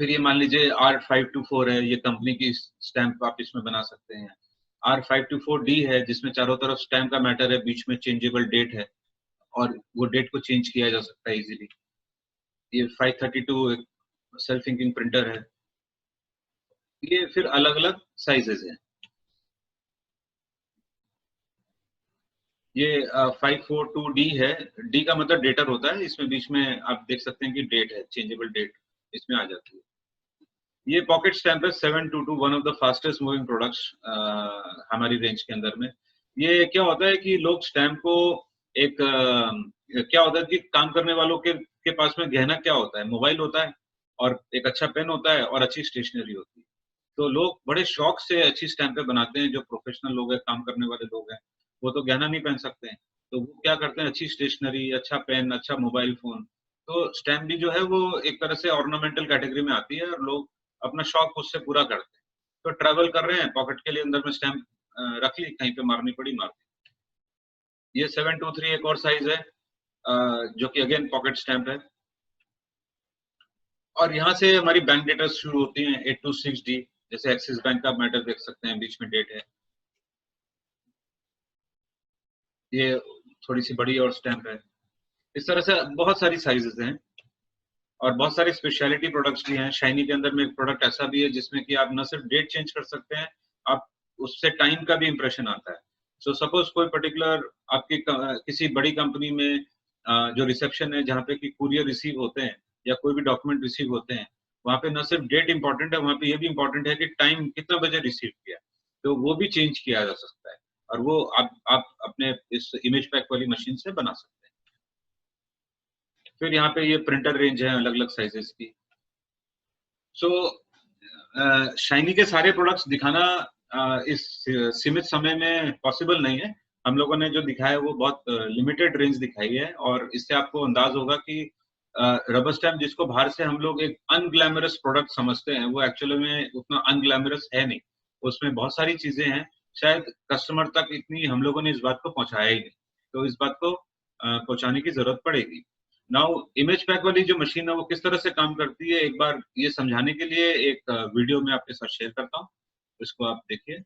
फिर ये मान लीजिए R524 है, ये कंपनी की स्टैम्प आप इसमें बना सकते हैं। R524D है जिसमें चारों तरफ स्टैम्प का मैटर है, बीच में चेंजेबल डेट है और वो डेट को चेंज किया जा सकता है इजीली। ये 532 एक सेल्फ इंकिंग प्रिंटर है। ये फिर अलग अलग साइजेस हैं। ये 542D है, डी का मतलब डेटर होता है, इसमें बीच में आप देख सकते हैं कि डेट है, चेंजेबल डेट इसमें आ जाती है। ये पॉकेट स्टैम्प है 722, one of the fastest moving products हमारी रेंज के अंदर में। ये क्या होता है कि लोग स्टैम्प को एक क्या होता है कि काम करने वालों के पास में गहना क्या होता है, मोबाइल होता है और एक अच्छा पेन होता है और अच्छी स्टेशनरी होती है। तो लोग बड़े शौक से अच्छी स्टैम्पें बनाते हैं। जो प्रोफेशनल लोग हैं, काम करने वाले लोग हैं, वो तो गहना नहीं पहन सकते हैं, तो वो क्या करते हैं, अच्छी स्टेशनरी, अच्छा पेन, अच्छा मोबाइल फोन। तो स्टैम्प भी जो है वो एक तरह से ऑर्नामेंटल कैटेगरी में आती है और लोग अपना शौक उससे पूरा करते हैं। तो ट्रैवल कर रहे हैं, पॉकेट के लिए अंदर में स्टैम्प रख ली, कहीं पे मारनी पड़ी मार दी। ये 723 एक और साइज है जो कि अगेन पॉकेट स्टैम्प है। और यहाँ से हमारी बैंक डेटा शुरू होती हैं 826D। जैसे एक्सिस बैंक का मैटर देख सकते हैं, बीच में डेट है। ये थोड़ी सी बड़ी और स्टैम्प है। इस तरह से बहुत सारी साइजेस हैं और बहुत सारे स्पेशलिटी प्रोडक्ट्स भी हैं। शाइनी के अंदर में एक प्रोडक्ट ऐसा भी है जिसमें कि आप न सिर्फ डेट चेंज कर सकते हैं, आप उससे टाइम का भी इंप्रेशन आता है। सो सपोज कोई पर्टिकुलर आपकी किसी बड़ी कंपनी में जो रिसेप्शन है जहाँ पे कि कुरियर रिसीव होते हैं या कोई भी डॉक्यूमेंट रिसीव होते हैं, वहाँ पे न सिर्फ डेट इंपॉर्टेंट है, वहाँ पे ये भी इंपॉर्टेंट है कि टाइम कितना बजे रिसीव किया, तो वो भी चेंज किया जा सकता है और वो आप अपने इस इमेज पैक वाली मशीन से बना सकते हैं। फिर यहाँ पे ये प्रिंटर रेंज है अलग अलग साइजेस की। सो शाइनी के सारे प्रोडक्ट्स दिखाना इस सीमित समय में पॉसिबल नहीं है। हम लोगों ने जो दिखाया है वो बहुत लिमिटेड रेंज दिखाई है और इससे आपको अंदाज होगा कि रबर स्टैम्प जिसको बाहर से हम लोग एक अनग्लैमरस प्रोडक्ट समझते हैं, वो एक्चुअली में उतना अनग्लैमरस है नहीं। उसमें बहुत सारी चीजें हैं, शायद कस्टमर तक इतनी हम लोगों ने इस बात को पहुंचाया ही नहीं, तो इस बात को पहुंचाने की जरूरत पड़ेगी। नाउ इमेज पैक वाली जो मशीन है वो किस तरह से काम करती है, एक बार ये समझाने के लिए एक वीडियो में आपके साथ शेयर करता हूँ, इसको आप देखिए।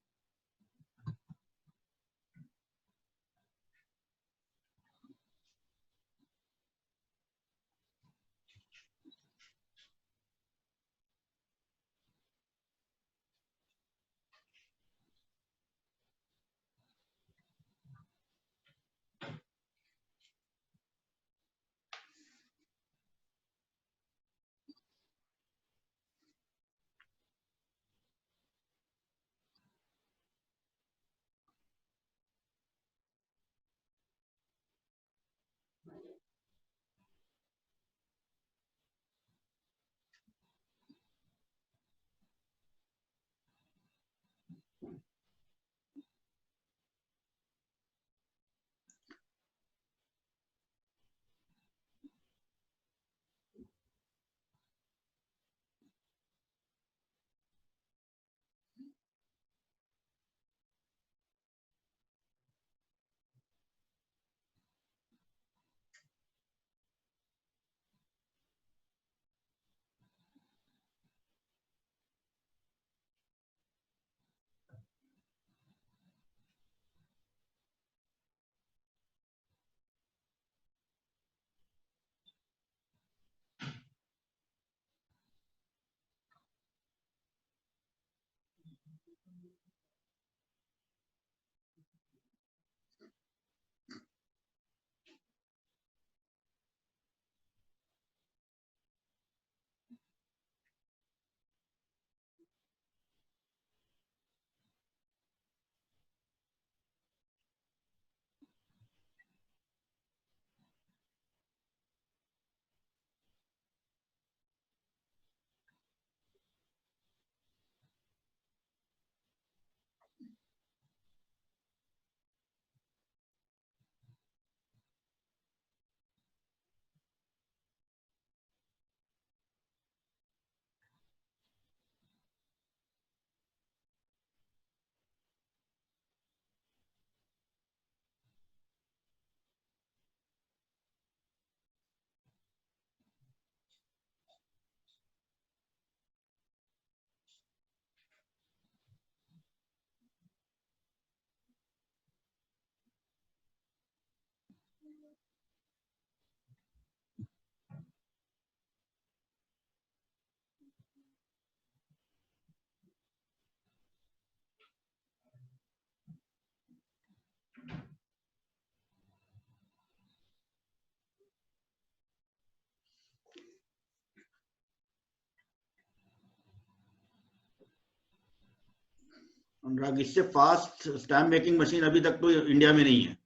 अनुराग, इससे फास्ट स्टैम्प मेकिंग मशीन अभी तक तो इंडिया में नहीं है।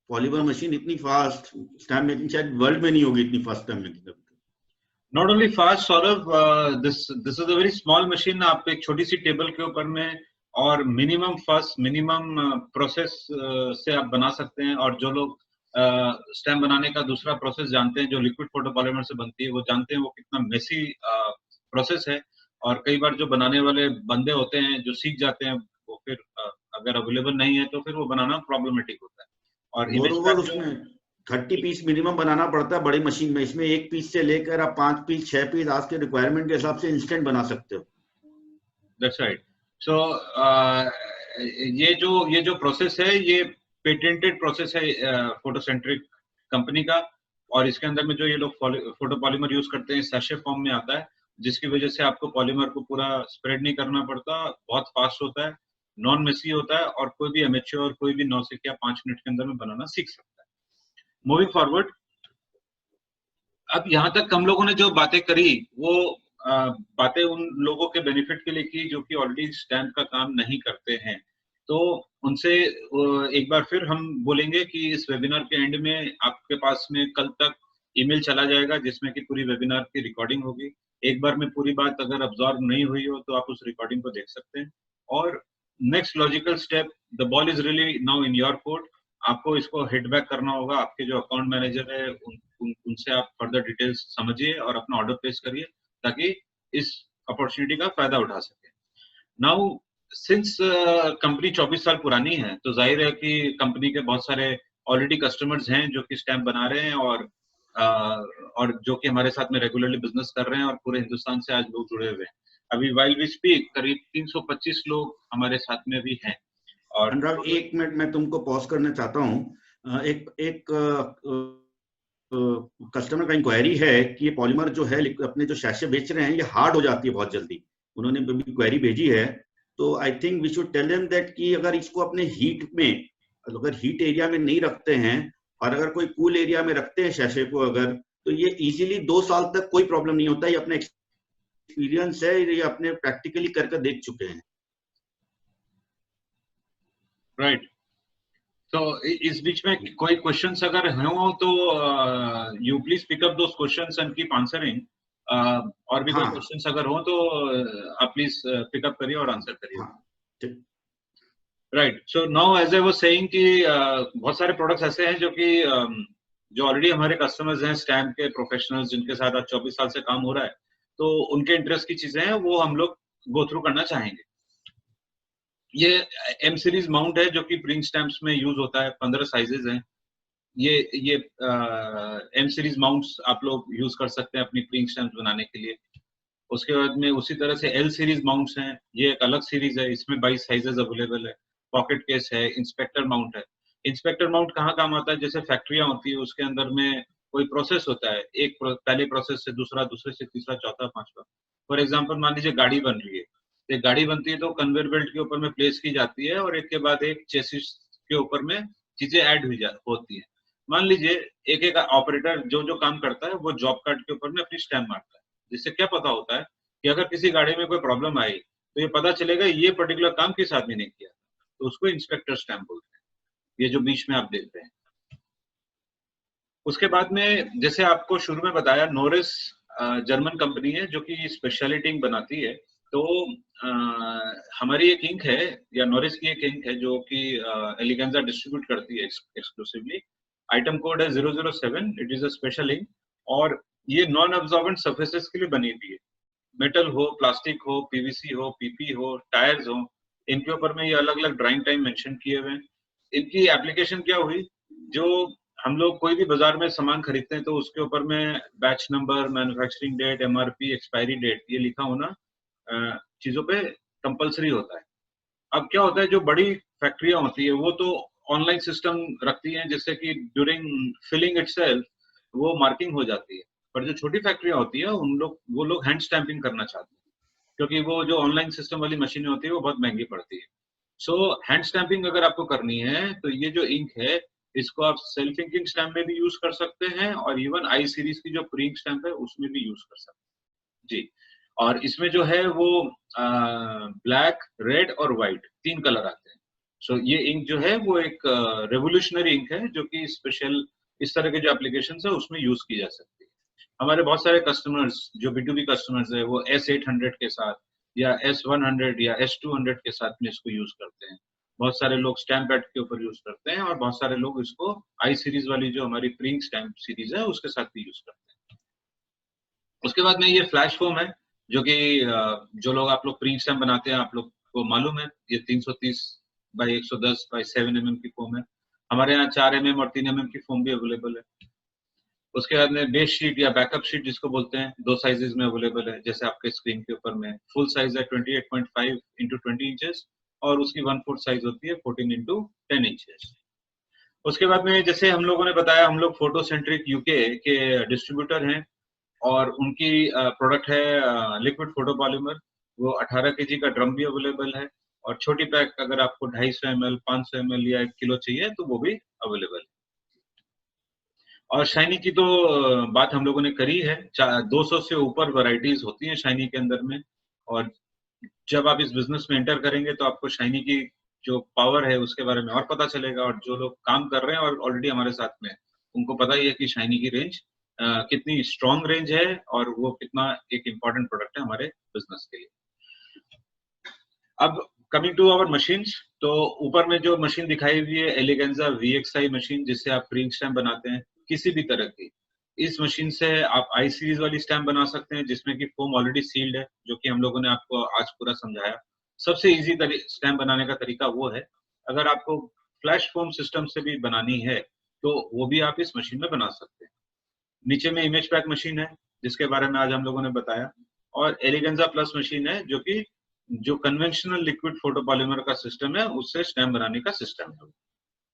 पॉलीमर मशीन इतनी फास्ट स्टैम्प मेकिंग शायद वर्ल्ड में नहीं होगी, इतनी fast stamp making. Not only fast, Saurav, this is a very small machine. आप एक छोटी सी टेबल के ऊपर में और मिनिमम फास्ट मिनिमम प्रोसेस से आप बना सकते हैं। और जो लोग स्टैम्प बनाने का दूसरा प्रोसेस जानते हैं, जो लिक्विड फोटोपॉलीमर से बनती है, वो जानते हैं वो कितना मेसी प्रोसेस है। और कई बार जो बनाने वाले बंदे होते हैं जो सीख जाते हैं, वो फिर अगर अवेलेबल नहीं है तो फिर वो बनाना प्रॉब्लमेटिक होता है। और मोर उसमें 30 पीस मिनिमम बनाना पड़ता है बड़ी मशीन में। इसमें एक पीस से लेकर आप 5 पीस 6 पीस आज के रिक्वायरमेंट के हिसाब से इंस्टेंट बना सकते हो। That's right. So ये जो प्रोसेस है, ये पेटेंटेड प्रोसेस है फोटोसेंट्रिक कंपनी का। और इसके अंदर में जो ये लोग फोटोपॉलीमर यूज करते हैं सैशे फॉर्म में आता है, जिसकी वजह से आपको पॉलीमर को पूरा स्प्रेड नहीं करना पड़ता। बहुत फास्ट होता है, नॉन मेसी होता है, और कोई भी एमेच्योर कोई भी 9 से 5 मिनट के अंदर में बनाना सीख सकता है। मूविंग फॉरवर्ड, अब यहाँ तक हम लोगों ने जो बातें करी वो बातें उन लोगों के बेनिफिट के लिए की जो कि ऑलरेडी स्टैम्प का काम नहीं करते हैं। तो उनसे एक बार फिर हम बोलेंगे कि इस वेबिनार के एंड में आपके पास में कल तक ईमेल चला जाएगा जिसमें कि पूरी वेबिनार की रिकॉर्डिंग होगी। एक बार में पूरी बात अगर अब्जॉर्व नहीं हुई हो तो आप उस रिकॉर्डिंग को देख सकते हैं। और next logical step, the ball is really now in your court. आपको इसको हिटबैक करना होगा। आपके जो अकाउंट मैनेजर है उनसे आप फर्दर डिटेल्स समझिए और अपना ऑर्डर प्लेस करिए ताकि इस अपॉर्चुनिटी का फायदा उठा सके। नाउ सिंस कंपनी 24 साल पुरानी है तो जाहिर है कि कंपनी के बहुत सारे ऑलरेडी कस्टमर्स हैं जो कि स्टैम्प बना रहे हैं और जो कि हमारे साथ में रेगुलरली बिजनेस कर रहे हैं, और पूरे हिंदुस्तान से आज लोग जुड़े हुए हैं। अभी वाइल वी स्पीक करीब 325 लोग हमारे साथ में भी हैं। और अनुराग, 1 मिनट मैं तुमको पॉज करना चाहता हूँ। एक कस्टमर का इंक्वायरी है कि ये पॉलीमर जो है अपने जो शैशे बेच रहे हैं ये हार्ड हो जाती है बहुत जल्दी। उन्होंने भी क्वेरी भेजी है। तो I think we should tell them that कि अगर इसको अपने हीट में, अगर हीट एरिया में नहीं रखते हैं और अगर कोई कूल एरिया में रखते हैं शैशे को अगर, तो ये इजीली 2 साल तक कोई प्रॉब्लम नहीं होता। ये अपने एक्सपीरियंस है, ये अपने प्रैक्टिकली करके देख चुके हैं। राइट। तो इस बीच में कोई क्वेश्चंस अगर हो तो you please pick up those questions and keep answering. और भी कोई क्वेश्चंस अगर हो तो आप प्लीज पिक अप करिए और आंसर करिए। Right. So now as I was saying कि बहुत सारे प्रोडक्ट्स ऐसे हैं जो ऑलरेडी हमारे कस्टमर्स हैं, स्टैम्प के प्रोफेशनल्स जिनके साथ आज 24 साल से काम हो रहा है, तो उनके इंटरेस्ट की चीजें हैं वो हम लोग गो थ्रू करना चाहेंगे। ये एम सीरीज माउंट है जो कि प्रिंट स्टैम्प्स में यूज होता है। 15 साइजेस हैं। ये एम सीरीज माउंट्स आप लोग यूज कर सकते हैं अपनी प्रिंट स्टैम्प्स बनाने के लिए। उसके बाद में उसी तरह से एल सीरीज माउंट्स हैं। ये एक अलग सीरीज है, इसमें 22 साइजेस अवेलेबल है। पॉकेट केस है, इंस्पेक्टर माउंट है। इंस्पेक्टर माउंट कहाँ काम आता है? जैसे फैक्ट्रियां होती है उसके अंदर में कोई प्रोसेस होता है, पहले प्रोसेस से दूसरा, दूसरे से तीसरा, चौथा, पांचवा। फॉर एग्जाम्पल मान लीजिए गाड़ी बन रही है एक गाड़ी बनती है तो कन्वेयर बेल्ट के ऊपर में प्लेस की जाती है और एक के बाद एक चेसिस के ऊपर में चीजें ऐड होती है। मान लीजिए एक एक ऑपरेटर जो जो काम करता है वो जॉब कार्ड के ऊपर में अपनी स्टैम्प मारता है, जिससे क्या पता होता है कि अगर किसी गाड़ी में कोई प्रॉब्लम आई तो ये पता चलेगा ये पर्टिकुलर काम किस आदमी ने किया, तो उसको इंस्पेक्टर स्टैम्प बोलते हैं, ये जो बीच में आप देख रहे हैं। उसके बाद में जैसे आपको शुरू में बताया, नोरिस जर्मन कंपनी है जो कि स्पेशलिटी इंक बनाती है। तो हमारी एक इंक है या नोरिस की एक इंक है जो कि एलिगेंजा डिस्ट्रीब्यूट करती है एक्सक्लूसिवली। आइटम कोड है 007। It is a special ink और ये नॉन अब्जॉर्बेंट सर्फेसेस के लिए बनी हुई है। मेटल हो, प्लास्टिक हो, पीवीसी हो, पीपी हो, टायर्स हो, इनके ऊपर में ये अलग अलग ड्राइंग टाइम मेंशन किए हुए हैं। इनकी एप्लीकेशन क्या हुई, जो हम लोग कोई भी बाजार में सामान खरीदते हैं तो उसके ऊपर में batch number, manufacturing date, MRP, expiry date ये लिखा होना चीजों पे कंपलसरी होता है। अब क्या होता है, जो बड़ी फैक्ट्रियां होती है वो तो ऑनलाइन सिस्टम रखती हैं, जिससे कि ड्यूरिंग फिलिंग इटसेल्फ वो मार्किंग हो जाती है। पर जो छोटी फैक्ट्रियां होती है वो लोग हैंड स्टैंपिंग करना चाहते हैं, क्योंकि वो जो ऑनलाइन सिस्टम वाली मशीनें होती है वो बहुत महंगी पड़ती है। सो हैंड स्टैंपिंग अगर आपको करनी है तो ये जो इंक है इसको आप सेल्फ इंकिंग स्टैम्प में भी यूज कर सकते हैं और इवन आई सीरीज की जो प्री इंक स्टैम्प है उसमें भी यूज कर सकते हैं जी। और इसमें जो है वो ब्लैक, रेड और व्हाइट 3 कलर आते हैं। सो ये इंक जो है वो एक रेवोल्यूशनरी इंक है जो कि स्पेशल इस तरह के जो एप्लीकेशन है उसमें यूज की जा सकती है। हमारे बहुत सारे कस्टमर्स जो B2B कस्टमर्स है वो S800 के साथ या S100 या S200 के साथ में इसको यूज करते हैं। बहुत सारे लोग स्टैम्प पैड के ऊपर यूज करते हैं और बहुत सारे लोग इसको आई सीरीज वाली जो हमारी प्रिंट स्टैम्प सीरीज है उसके साथ भी यूज करते हैं। उसके बाद में ये फ्लैश फोम है जो कि जो लोग आप लोग प्रिंट स्टैम्प बनाते हैं आप लोग को मालूम है, ये 330 बाई 110 बाई 7 mm की फोम है। हमारे यहाँ 4 mm और 3 mm की फोम भी अवेलेबल है। उसके बाद में बेस शीट या बैकअप शीट जिसको बोलते हैं 2 साइजेस में अवेलेबल है, जैसे आपके स्क्रीन के ऊपर में फुल साइज है 28.5 इंटू 20 इंचेस और उसकी 1/4 साइज होती है 14 इंटू 10 इंचेस। उसके बाद में जैसे हम लोगों ने बताया, हम लोग फोटो सेंट्रिक यूके के डिस्ट्रीब्यूटर हैं और उनकी प्रोडक्ट है लिक्विड फोटो पॉलीमर। वो 18 kg का ड्रम भी अवेलेबल है और छोटी पैक अगर आपको 250 ml, 500 ml या 1 किलो चाहिए तो वो भी अवेलेबल है। और शाइनी की तो बात हम लोगों ने करी है, 200 से ऊपर वैरायटीज होती हैं शाइनी के अंदर में। और जब आप इस बिजनेस में एंटर करेंगे तो आपको शाइनी की जो पावर है उसके बारे में और पता चलेगा। और जो लोग काम कर रहे हैं और ऑलरेडी हमारे साथ में उनको पता ही है कि शाइनी की रेंज कितनी स्ट्रॉन्ग रेंज है और वो कितना एक इम्पॉर्टेंट प्रोडक्ट है हमारे बिजनेस के लिए। अब कमिंग टू आवर मशीन्स, तो ऊपर में जो मशीन दिखाई हुई है एलिगेंजा VXI मशीन, जिससे आप प्रिंट स्टैम्प बनाते हैं किसी भी तरह की। इस मशीन से आप आई सीरीज वाली स्टैम्प बना सकते हैं जिसमें कि फोम ऑलरेडी सील्ड है, जो कि हम लोगों ने आपको आज पूरा समझाया। सबसे इजी स्टैम्प बनाने का तरीका वो है। अगर आपको फ्लैश फोम सिस्टम से भी बनानी है तो वो भी आप इस मशीन में बना सकते हैं। नीचे में इमेज पैक मशीन है जिसके बारे में आज हम लोगों ने बताया, और एलिगेंजा प्लस मशीन है जो कि जो कन्वेंशनल लिक्विड फोटो पॉलीमर का सिस्टम है उससे स्टैम्प बनाने का सिस्टम है।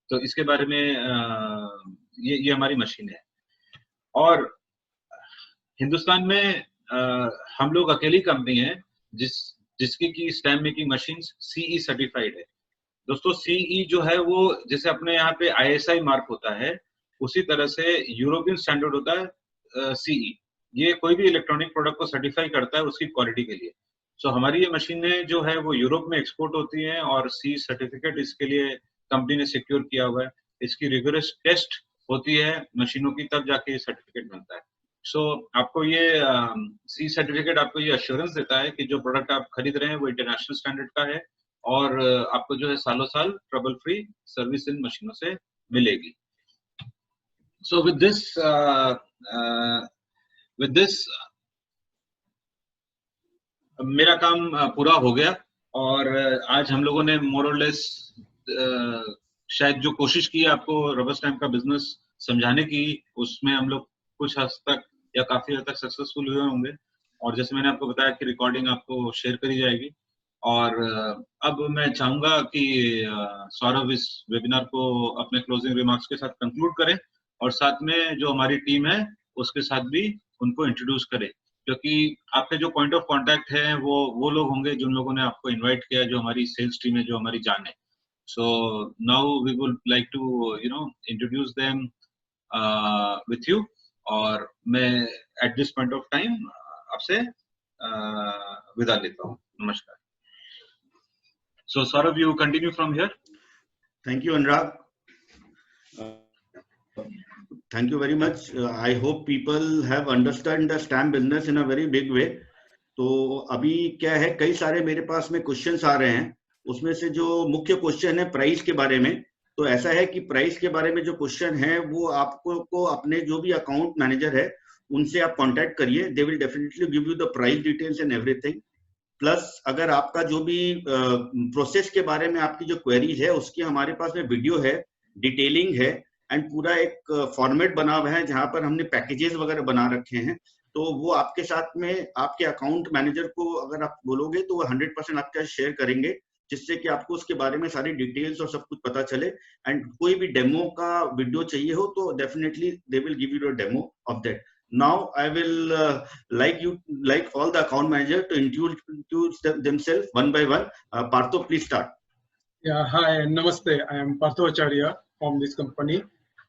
तो इसके बारे में ये हमारी मशीन है। और हिंदुस्तान में हम लोग अकेली कंपनी है जिसकी की stamp making machine CE certified है। दोस्तों CE जो है वो जैसे अपने यहाँ पे ISI मार्क होता है उसी तरह से यूरोपियन स्टैंडर्ड होता है CE। ये कोई भी इलेक्ट्रॉनिक प्रोडक्ट को सर्टिफाई करता है उसकी क्वालिटी के लिए। सो हमारी ये मशीनें जो है वो यूरोप में एक्सपोर्ट होती हैं और CE सर्टिफिकेट इसके लिए कंपनी ने सिक्योर किया हुआ है। इसकी रिगोरस टेस्ट होती है मशीनों की, तब जाके ये सर्टिफिकेट बनता है। सो आपको ये CE सर्टिफिकेट आपको ये अश्योरेंस देता है कि जो प्रोडक्ट आप खरीद रहे हैं वो इंटरनेशनल स्टैंडर्ड का है और आपको जो है सालों साल ट्रबल फ्री सर्विस इन मशीनों से मिलेगी। सो विद दिस मेरा काम पूरा हो गया और आज हम लोगों ने मोर और लेस शायद जो कोशिश की आपको रबर स्टैम्प का बिजनेस समझाने की, उसमें हम लोग कुछ हद तक या काफी हद तक सक्सेसफुल हुए होंगे। और जैसे मैंने आपको बताया कि रिकॉर्डिंग आपको शेयर करी जाएगी। और अब मैं चाहूंगा कि सौरभ इस वेबिनार को अपने क्लोजिंग रिमार्क्स के साथ कंक्लूड करें और साथ में जो हमारी टीम है उसके साथ भी उनको इंट्रोड्यूस करें। क्योंकि आपके जो पॉइंट ऑफ कांटेक्ट है वो लोग होंगे जिन लोगों ने आपको इनवाइट किया, जो हमारी सेल्स टीम है, जो हमारी जान है. So now we would like to introduce them with you. और मैं at this point of time आपसे विदा लेता हूँ. नमस्कार. So Saurabh, you continue from here. Thank you, Anurag. Thank you very much. I hope people have understood the stamp business in a very big way. तो अभी क्या है, कई सारे मेरे पास में क्वेश्चंस आ रहे हैं. उसमें से जो मुख्य क्वेश्चन है प्राइस के बारे में, तो ऐसा है कि प्राइस के बारे में जो क्वेश्चन है वो आपको अपने जो भी अकाउंट मैनेजर है उनसे आप कांटेक्ट करिए. They will definitely give you the price details and everything. Plus अगर आपका जो भी प्रोसेस के बारे में आपकी जो क्वेरीज है उसकी हमारे पास में वीडियो है, डिटेलिंग है एंड पूरा एक फॉर्मेट बना हुआ है जहां पर हमने पैकेजेस वगैरह बना रखे हैं. तो वो आपके साथ में आपके अकाउंट मैनेजर को अगर आप बोलोगे तो वो 100% आपका शेयर करेंगे, जिससे कि आपको उसके बारे में सारी डिटेल्स और सब कुछ पता चले. एंड कोई भी डेमो का वीडियो चाहिए हो तो definitely they will give you a demo of that. Now I will like all the account manager to introduce themselves one by one. Partho, please start. Yeah, hi, namaste. I am Partho Acharya from this company,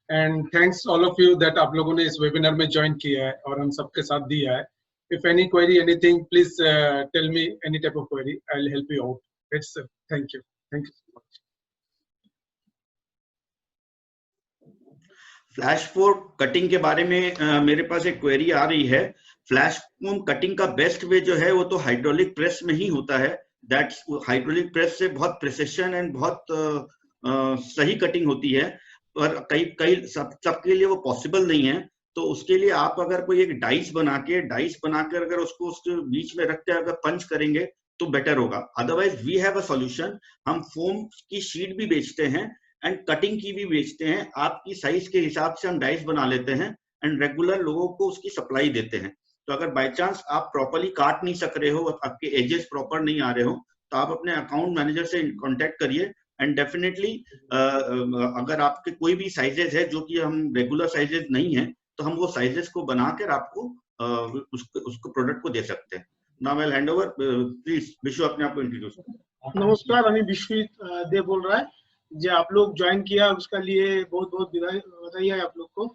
and thanks all of you that आप लोगों ने इस webinar में join किया है और हम सबके साथ दिया है. If any query, anything, please tell me any type of query. I'll help you out. It's thank you so much. Flash foam cutting के बारे में मेरे पास एक क्वेरी आ रही है. फ्लैश फोम कटिंग का बेस्ट वे जो है वो तो हाइड्रोलिक प्रेस में ही होता है. दैट्स हाइड्रोलिक प्रेस से बहुत प्रिसिशन एंड बहुत सही कटिंग होती है, पर कई सबके लिए वो पॉसिबल नहीं है. तो उसके लिए आप अगर कोई एक डाइस बनाकर अगर उसको उसके बीच में रख के अगर पंच करेंगे तो बेटर होगा. Otherwise we have a solution. हम फोम की शीट भी बेचते हैं एंड कटिंग की भी बेचते हैं. आपकी साइज के हिसाब से हम डाइस बना लेते हैं एंड रेगुलर लोगों को उसकी सप्लाई देते हैं. तो अगर बाय चांस आप प्रॉपर्ली काट नहीं सक रहे हो, आपके एजेस प्रॉपर नहीं आ रहे हो, तो आप अपने अकाउंट मैनेजर से कांटेक्ट करिए. एंड डेफिनेटली अगर आपके कोई भी साइजेस है जो कि हम रेगुलर साइजेस नहीं है, तो हम वो साइजेस को बनाकर आपको उसको प्रोडक्ट को दे सकते हैं. Now I will hand over. Please Vishu अपने आप को इंट्रोड्यूस. नमस्कार, अभी विश्वित देव बोल रहा है. जो आप लोग ज्वाइन किया उसका लिए बहुत बहुत बधाई है आप लोग को.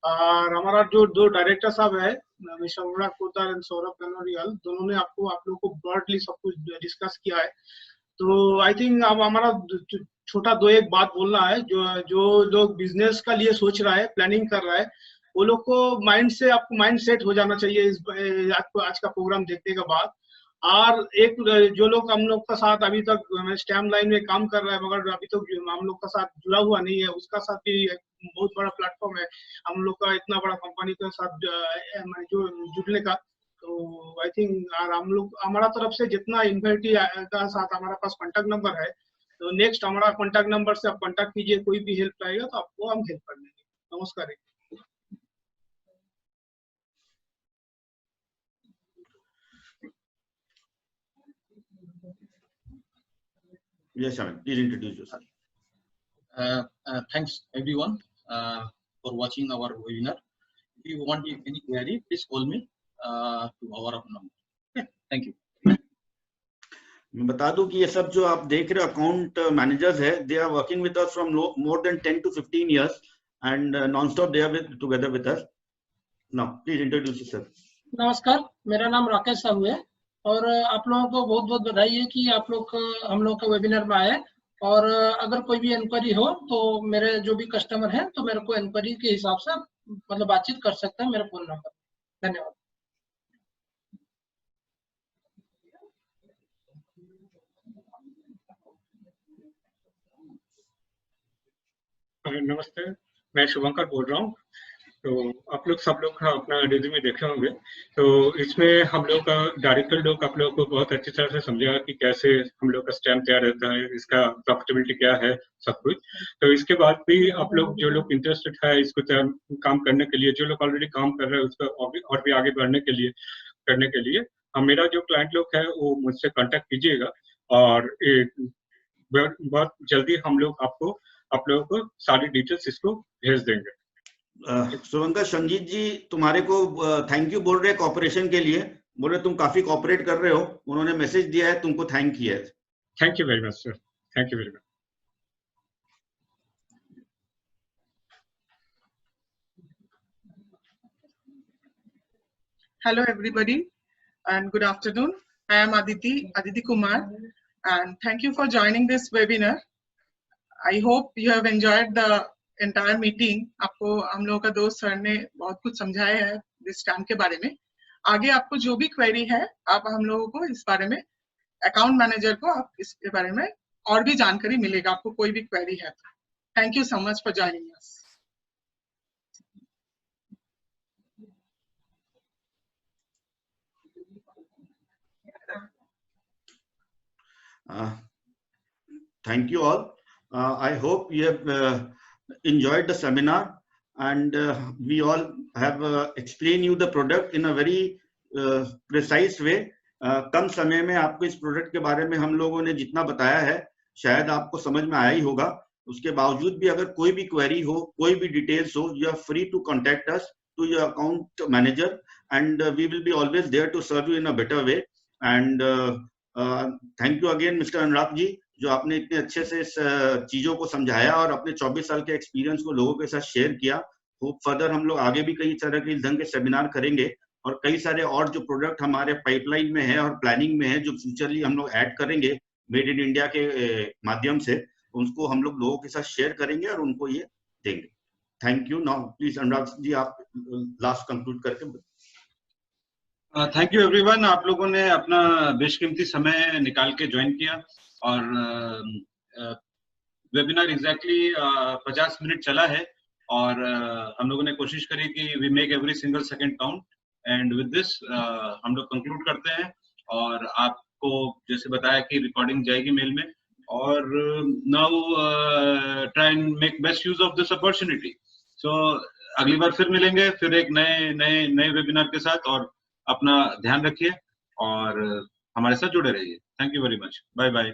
और हमारा जो दो डायरेक्टर साहब है, मिस्टर अनुराग पोद्दार और सौरभ कनोरियाल, दोनों ने आपको आप लोग को ब्रॉडली सब कुछ डिस्कस किया है. तो आई थिंक अब हमारा छोटा दो एक बात बोलना है. जो लोग बिजनेस का लिए सोच रहा है, प्लानिंग कर रहा है, वो लोग को आपको माइंड सेट हो जाना चाहिए आज का प्रोग्राम देखने के बाद. और एक जो लोग हम लोग का साथ अभी तक स्टैम्प लाइन में काम कर रहा है मगर अभी तक हम लोग का साथ जुड़ा हुआ नहीं है, उसका साथ भी एक बहुत बड़ा प्लेटफॉर्म है हम लोग का, इतना बड़ा कंपनी के साथ जो जुड़ने का. तो आई थिंक हम लोग हमारा तरफ से जितना इन्वाइटी का साथ हमारा पास कॉन्टैक्ट नंबर है, तो नेक्स्ट हमारा कॉन्टैक्ट नंबर से आप कॉन्टैक्ट कीजिए. कोई भी हेल्प रहेगा तो आपको हम हेल्प कर देंगे. नमस्कार. Yes, Amin, please introduce yourself. Thanks everyone for watching our webinar. If you want any query, please call me to our number. Okay, thank you. मैं बता दूं कि ये सब जो आप देख रहे हो अकाउंट मैनेजर्स है, they are working with us from more than 10 to 15 years and non-stop they are together with us. Now, please introduce yourself. नमस्कार, मेरा नाम राकेश साहू है और आप लोगों को बहुत बहुत बधाई है कि आप लोग हम लोग के वेबिनार में आए. और अगर कोई भी इंक्वायरी हो तो मेरे जो भी कस्टमर हैं तो मेरे को इंक्वायरी के हिसाब से मतलब बातचीत कर सकते हैं. मेरा फोन नंबर. धन्यवाद. नमस्ते, मैं शुभंकर बोल रहा हूँ. तो आप लोग सब लोग अपना रिज्यूमे देखे होंगे. तो इसमें हम लोग का डायरेक्टर लोग आप लोग को बहुत अच्छी तरह से समझेगा कि कैसे हम लोग का स्टैम्प तैयार रहता है, इसका प्रॉफिटेबिलिटी क्या है, सब कुछ. तो इसके बाद भी आप लोग जो लोग इंटरेस्टेड है इसको काम करने के लिए, जो लोग ऑलरेडी काम कर रहे हैं उसको और भी आगे बढ़ने के लिए मेरा जो क्लाइंट लोग है वो मुझसे कॉन्टेक्ट कीजिएगा और बहुत जल्दी हम लोग आप लोगों को सारी डिटेल्स इसको भेज देंगे. शुभंकर, संजीत जी तुम्हारे को थैंक यू बोल रहे हैं कॉपरेशन के लिए, बोल रहे तुम काफी कॉपरेट कर रहे हो, उन्होंने मैसेज दिया है तुमको थैंक किया है। Thank you very much sir, thank you very much. Hello everybody and good afternoon. I am Aditi Kumar, and thank you for joining this webinar. I hope you have enjoyed the entire meeting. आपको हम लोगों का दोस्त sir ने बहुत कुछ समझाया है this स्टैम्प के बारे में। आगे आपको जो भी क्वेरी है आप हम लोगों को इस बारे में, अकाउंट मैनेजर को आप इसके बारे में और भी जानकारी मिलेगा, आपको कोई भी क्वेरी है तो। Thank you so much for joining us. Thank you all. I hope you have enjoyed the seminar, and we all have explained you the product in a very precise way. कम समय में आपको इस product के बारे में हम लोगों ने जितना बताया है शायद आपको समझ में आया ही होगा। उसके बावजूद भी अगर कोई भी क्वेरी हो, कोई भी डिटेल्स हो, you are free to contact us to your account manager, and we will be always there to serve you in a better way. And thank you again mister Anurag ji, जो आपने इतने अच्छे से इस चीजों को समझाया और अपने 24 साल के एक्सपीरियंस को लोगों के साथ शेयर किया। होप फर्दर हम लोग आगे भी कई तरह के इस ढंग के सेमिनार करेंगे, और कई सारे और जो प्रोडक्ट हमारे पाइपलाइन में है और प्लानिंग में है जो फ्यूचरली हम लोग ऐड करेंगे मेड इन इंडिया के माध्यम से, उनको हम लोग लोगों के साथ शेयर करेंगे और उनको ये देंगे। Thank you. Now please Anurag ji आप लास्ट कंक्लूड करके। थैंक यू एवरीवन, आप लोगों ने अपना बेशकीमती समय निकाल के ज्वाइन किया, और वेबिनार एग्जैक्टली 50 मिनट चला है, और हम लोगों ने कोशिश करी कि we make every single second count. And with this हम लोग कंक्लूड करते हैं, और आपको जैसे बताया कि रिकॉर्डिंग जाएगी मेल में, और now try and make best use of this opportunity. So अगली बार फिर मिलेंगे, फिर एक नए वेबिनार के साथ, और अपना ध्यान रखिए और हमारे साथ जुड़े रहिए। Thank you very much, bye bye.